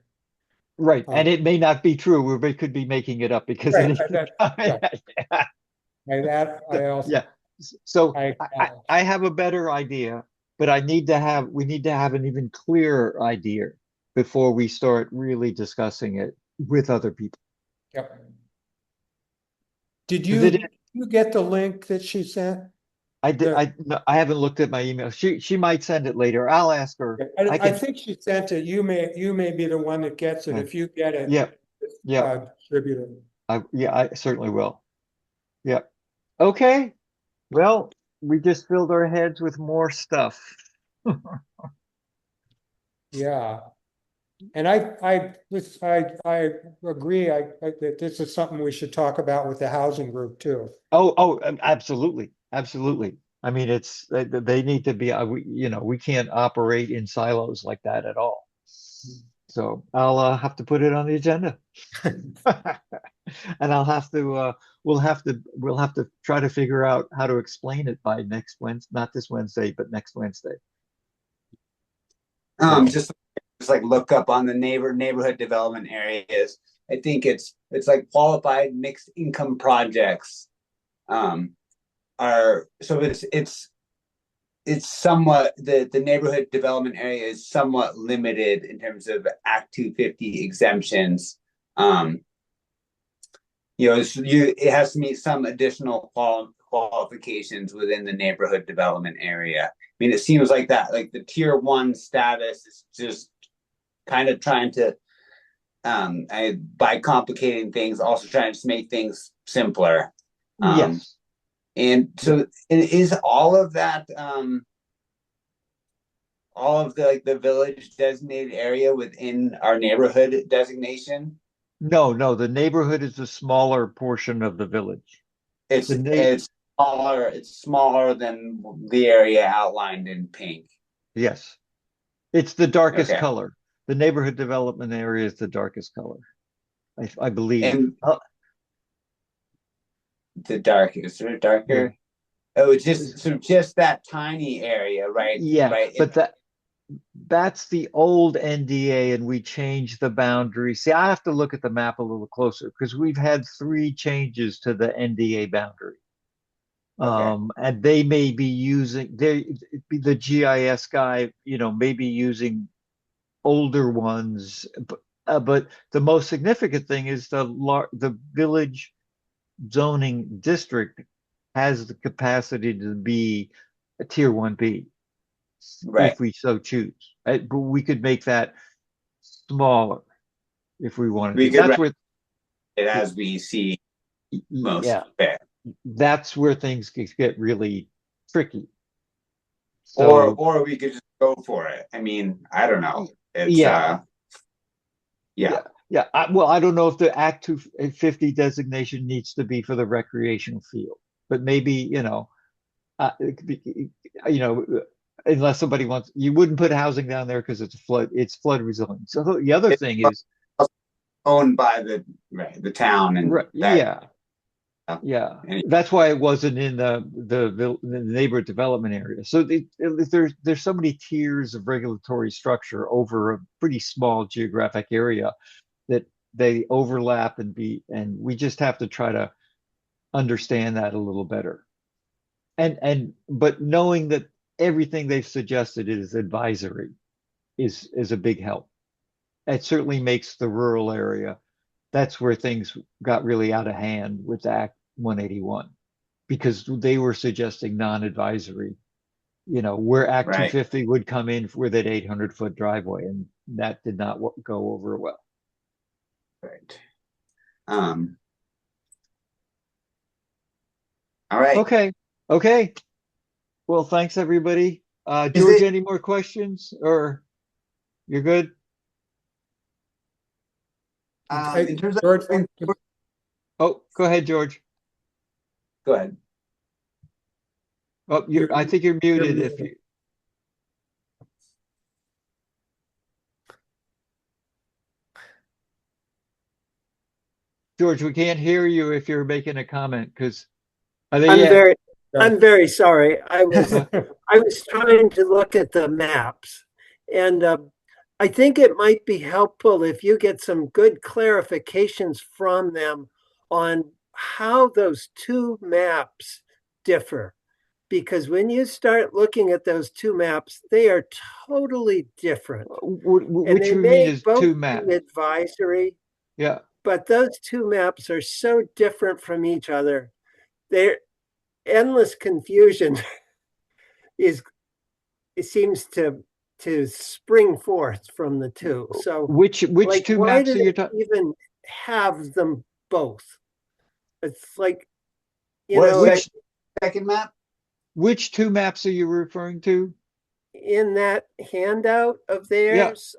[SPEAKER 1] Right, and it may not be true. We could be making it up because
[SPEAKER 3] Right,
[SPEAKER 1] it is.
[SPEAKER 3] yeah. I also
[SPEAKER 1] Yeah. So
[SPEAKER 3] I
[SPEAKER 1] I have a better idea, but we need to have an even clearer idea before we start really discussing it with other people.
[SPEAKER 3] Yep. Did
[SPEAKER 1] 'Cause it
[SPEAKER 3] you get the link that she sent?
[SPEAKER 1] I did no, I haven't looked at my email. She might send it later. I'll ask her.
[SPEAKER 3] I think she sent it. You may be the one that gets it. If you get it,
[SPEAKER 1] Yeah, yeah,
[SPEAKER 3] distribute it.
[SPEAKER 1] I certainly will. Yeah. Okay. Well, we just filled our heads with more stuff.
[SPEAKER 3] Yeah. And I agree. That this is something we should talk about with the housing group too.
[SPEAKER 1] Oh, absolutely. Absolutely. I mean, they need to be, we can't operate in silos like that at all. So I'll have to put it on the agenda. And I'll have to, we'll have to try to figure out how to explain it by next Wednesday, not this Wednesday, but next Wednesday.
[SPEAKER 2] Just like look up on the neighborhood development areas. I think it's like qualified mixed income projects. Are so it's somewhat the neighborhood development area is somewhat limited in terms of Act 250 exemptions. It has to meet some additional qualifications within the neighborhood development area. I mean, it seems like that, like the tier 1 status is just kind of trying to, by complicating things, also trying to make things simpler.
[SPEAKER 1] Yes.
[SPEAKER 2] And so is all of that, all of the village designated area within our neighborhood designation?
[SPEAKER 1] No, the neighborhood is a smaller portion of the village.
[SPEAKER 2] It's smaller than the area outlined in pink.
[SPEAKER 1] Yes. It's the darkest
[SPEAKER 2] Okay.
[SPEAKER 1] color. The neighborhood development area is the darkest color, I believe.
[SPEAKER 2] And the darkest or darker. Oh, it's just that tiny area, right?
[SPEAKER 1] Yeah,
[SPEAKER 2] right.
[SPEAKER 1] but that's the old NDA, and we changed the boundary. See, I have to look at the map a little closer because we've had 3 changes to the NDA boundary.
[SPEAKER 2] Okay.
[SPEAKER 1] And they may be using the GIS guy, may be using older ones, but the most significant thing is the village zoning district has the capacity to be a tier 1B.
[SPEAKER 2] Right.
[SPEAKER 1] If we so choose. But we could make that smaller if we wanted
[SPEAKER 2] We
[SPEAKER 1] to.
[SPEAKER 2] could
[SPEAKER 1] That's where
[SPEAKER 2] it as we see most
[SPEAKER 1] yeah,
[SPEAKER 2] fit.
[SPEAKER 1] that's where things get really tricky. So
[SPEAKER 2] Or we could just go for it. I mean, I don't know. It's
[SPEAKER 1] yeah.
[SPEAKER 2] yeah.
[SPEAKER 1] Well, I don't know if the Act 250 designation needs to be for the recreational field, but maybe, it could be, unless somebody wants, you wouldn't put housing down there because it's flood resilient. So the other thing is
[SPEAKER 2] owned by the town and
[SPEAKER 1] right,
[SPEAKER 2] that,
[SPEAKER 1] yeah. That's why it wasn't in the neighborhood development area. So there's so many tiers of regulatory structure over a pretty small geographic area that they overlap and we just have to try to understand that a little better. But knowing that everything they've suggested is advisory is a big help. It certainly makes the rural area. That's where things got really out of hand with Act 181 because they were suggesting non-advisory, where Act 250 would come in with that 800-foot driveway, and that did not go over well.
[SPEAKER 2] Right. All right.
[SPEAKER 1] Okay. Well, thanks everybody. George, any more questions or you're good?
[SPEAKER 2] In terms of
[SPEAKER 3] George,
[SPEAKER 1] oh, go ahead, George.
[SPEAKER 2] Go ahead.
[SPEAKER 1] Oh, I think you're muted. If you George, we can't hear you if you're making a comment because
[SPEAKER 6] I'm very sorry. I was trying to look at the maps, and I think it might be helpful if you get some good clarifications from them on how those 2 maps differ. Because when you start looking at those 2 maps, they are totally different.
[SPEAKER 1] Which you mean is 2 maps?
[SPEAKER 6] Advisory.
[SPEAKER 1] Yeah.
[SPEAKER 6] But those 2 maps are so different from each other. They're endless confusion it seems to spring forth from the 2. So
[SPEAKER 1] which 2 maps are you talking?
[SPEAKER 6] Even have them both. It's like
[SPEAKER 2] which second map?
[SPEAKER 1] Which 2 maps are you referring to?
[SPEAKER 6] In that handout of theirs,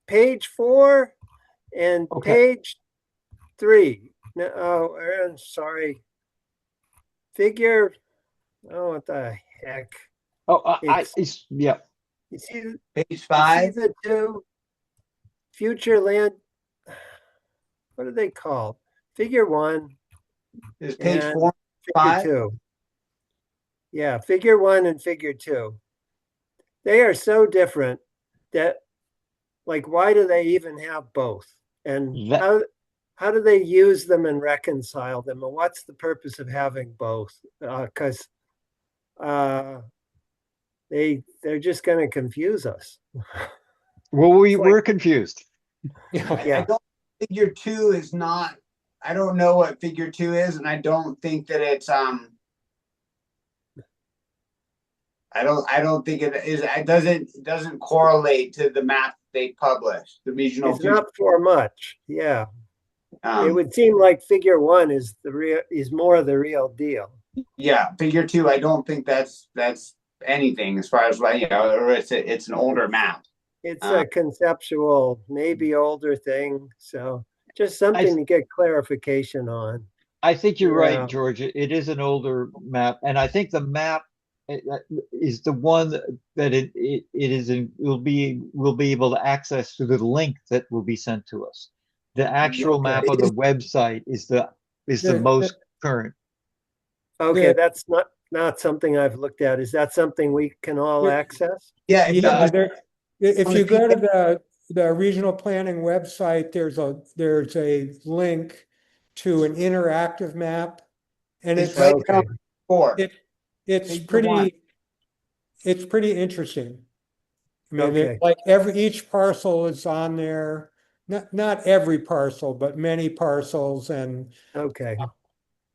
[SPEAKER 6] page 4 and page 3. No, sorry. figure, oh, what the heck?
[SPEAKER 1] Oh, yeah.
[SPEAKER 6] You see,
[SPEAKER 2] Page
[SPEAKER 6] you see
[SPEAKER 2] 5.
[SPEAKER 6] the two future land, what are they called? Figure 1
[SPEAKER 2] Is page
[SPEAKER 6] and
[SPEAKER 2] 4,
[SPEAKER 6] figure
[SPEAKER 2] 5?
[SPEAKER 6] 2. Yeah, figure 1 and figure 2. They are so different that, like, why do they even have both? And
[SPEAKER 1] That-
[SPEAKER 6] how do they use them and reconcile them? And what's the purpose of having both? Because they're just going to confuse us.
[SPEAKER 1] Well,
[SPEAKER 6] It's like-
[SPEAKER 1] we're confused.
[SPEAKER 6] Yeah.
[SPEAKER 2] I don't figure 2 is not. I don't know what figure 2 is, and I don't think that it's I don't think it is. It doesn't correlate to the map they published. The regional
[SPEAKER 6] It's
[SPEAKER 2] future.
[SPEAKER 6] not for much. Yeah. It
[SPEAKER 2] Um,
[SPEAKER 6] would seem like figure 1 is more the real deal.
[SPEAKER 2] yeah, figure 2. I don't think that's anything as far as or it's an older map.
[SPEAKER 6] It's a conceptual, maybe older thing. So just something to get clarification on.
[SPEAKER 1] I think you're
[SPEAKER 6] Yeah.
[SPEAKER 1] right, George. It is an older map, and I think the map is the one that it is will be able to access through the link that will be sent to us. The actual
[SPEAKER 6] Okay.
[SPEAKER 1] map on the website is the most current.
[SPEAKER 6] Okay,
[SPEAKER 3] The-
[SPEAKER 6] that's not something I've looked at. Is that something we can all
[SPEAKER 3] Yeah.
[SPEAKER 6] access?
[SPEAKER 2] Yeah, if you
[SPEAKER 3] Yeah,
[SPEAKER 2] just-
[SPEAKER 3] if
[SPEAKER 2] on
[SPEAKER 3] you
[SPEAKER 2] the
[SPEAKER 3] go to
[SPEAKER 2] PDF.
[SPEAKER 3] the regional planning website, there's a link to an interactive map. And
[SPEAKER 2] It's
[SPEAKER 3] it's
[SPEAKER 2] right
[SPEAKER 6] Okay.
[SPEAKER 2] down 4.
[SPEAKER 3] it's
[SPEAKER 2] Page 1.
[SPEAKER 3] pretty interesting. I mean,
[SPEAKER 6] Okay.
[SPEAKER 3] like each parcel is on there, not every parcel, but many parcels, and
[SPEAKER 6] Okay.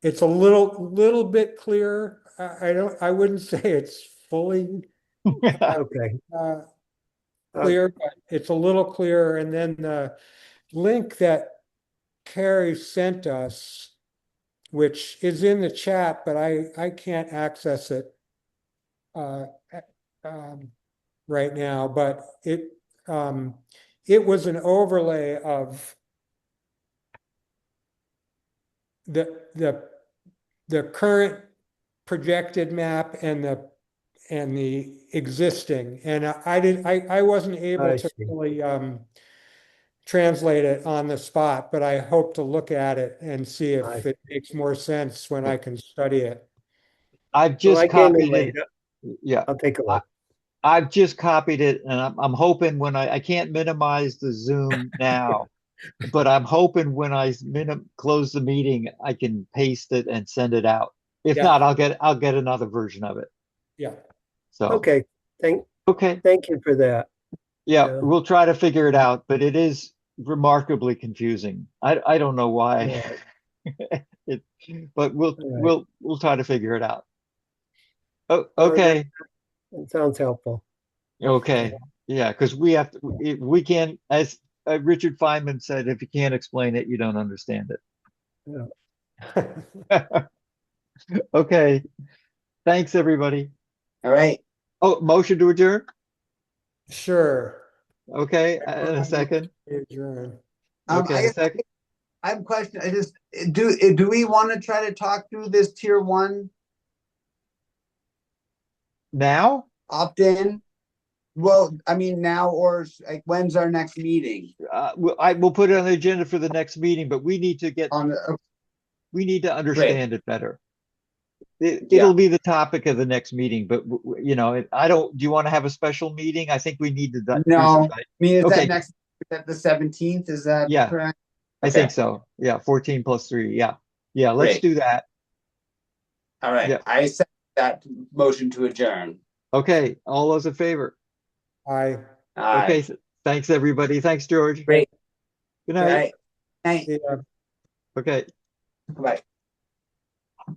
[SPEAKER 3] it's a little bit clearer. I wouldn't say it's fully
[SPEAKER 6] Okay.
[SPEAKER 3] clear, but it's a little clearer. And then the link that Carrie sent us, which is in the chat, but I can't access it uh, right now. But it was an overlay of the current projected map and the existing, and I wasn't able
[SPEAKER 6] I
[SPEAKER 3] to
[SPEAKER 6] see.
[SPEAKER 3] really translate it on the spot, but I hope to look at it and see
[SPEAKER 6] I
[SPEAKER 3] if it makes more sense when I can study it.
[SPEAKER 1] I've
[SPEAKER 6] Well,
[SPEAKER 1] just
[SPEAKER 6] I came in
[SPEAKER 1] copied it.
[SPEAKER 6] late.
[SPEAKER 1] Yeah,
[SPEAKER 6] I'll take a look.
[SPEAKER 1] I've just copied it, and I'm hoping when I can't minimize the Zoom now, but I'm hoping when I close the meeting, I can paste it and send it out. If
[SPEAKER 3] Yeah.
[SPEAKER 1] not, I'll get another version of it.
[SPEAKER 3] Yeah.
[SPEAKER 1] So
[SPEAKER 6] Okay.
[SPEAKER 1] okay,
[SPEAKER 6] Thank you for that.
[SPEAKER 1] yeah,
[SPEAKER 6] Yeah.
[SPEAKER 1] we'll try to figure it out, but it is remarkably confusing. I don't know why. It, but we'll try to figure it out. Oh, okay.
[SPEAKER 6] It sounds helpful.
[SPEAKER 1] Okay, yeah, because we have to, we can't, as Richard Feynman said, if you can't explain it, you don't understand it. Okay, thanks, everybody.
[SPEAKER 2] All right.
[SPEAKER 1] Oh, motion to adjourn?
[SPEAKER 3] Sure.
[SPEAKER 1] Okay, and a second.
[SPEAKER 3] Adjourn.
[SPEAKER 2] I
[SPEAKER 1] Okay, a
[SPEAKER 2] guess
[SPEAKER 1] second.
[SPEAKER 2] I have a question. I just do we want to try to talk through this tier 1
[SPEAKER 1] Now?
[SPEAKER 2] opt-in? Well, I mean now, or like when's our next meeting?
[SPEAKER 1] We'll put it on the agenda for the next meeting, but we need to we need to understand it better. It'll be the topic of the next meeting, but I don't, do you want to have a special meeting? I think we need to do
[SPEAKER 2] No,
[SPEAKER 1] some-
[SPEAKER 2] I mean, is
[SPEAKER 1] Okay.
[SPEAKER 2] that next, is that the 17th? Is that
[SPEAKER 1] Yeah.
[SPEAKER 2] correct?
[SPEAKER 1] I think so. Yeah, 14 plus 3. Yeah. Yeah, let's
[SPEAKER 2] Great.
[SPEAKER 1] do that.
[SPEAKER 2] All right.
[SPEAKER 1] Yeah.
[SPEAKER 2] I second that motion to adjourn.
[SPEAKER 1] Okay, all those in favor?
[SPEAKER 3] Aye.
[SPEAKER 2] Aye.
[SPEAKER 1] Okay, thanks, everybody. Thanks, George.
[SPEAKER 2] Great.
[SPEAKER 1] Good
[SPEAKER 2] All
[SPEAKER 1] night.
[SPEAKER 2] right. Night.
[SPEAKER 3] Yeah.
[SPEAKER 1] Okay.
[SPEAKER 2] Bye.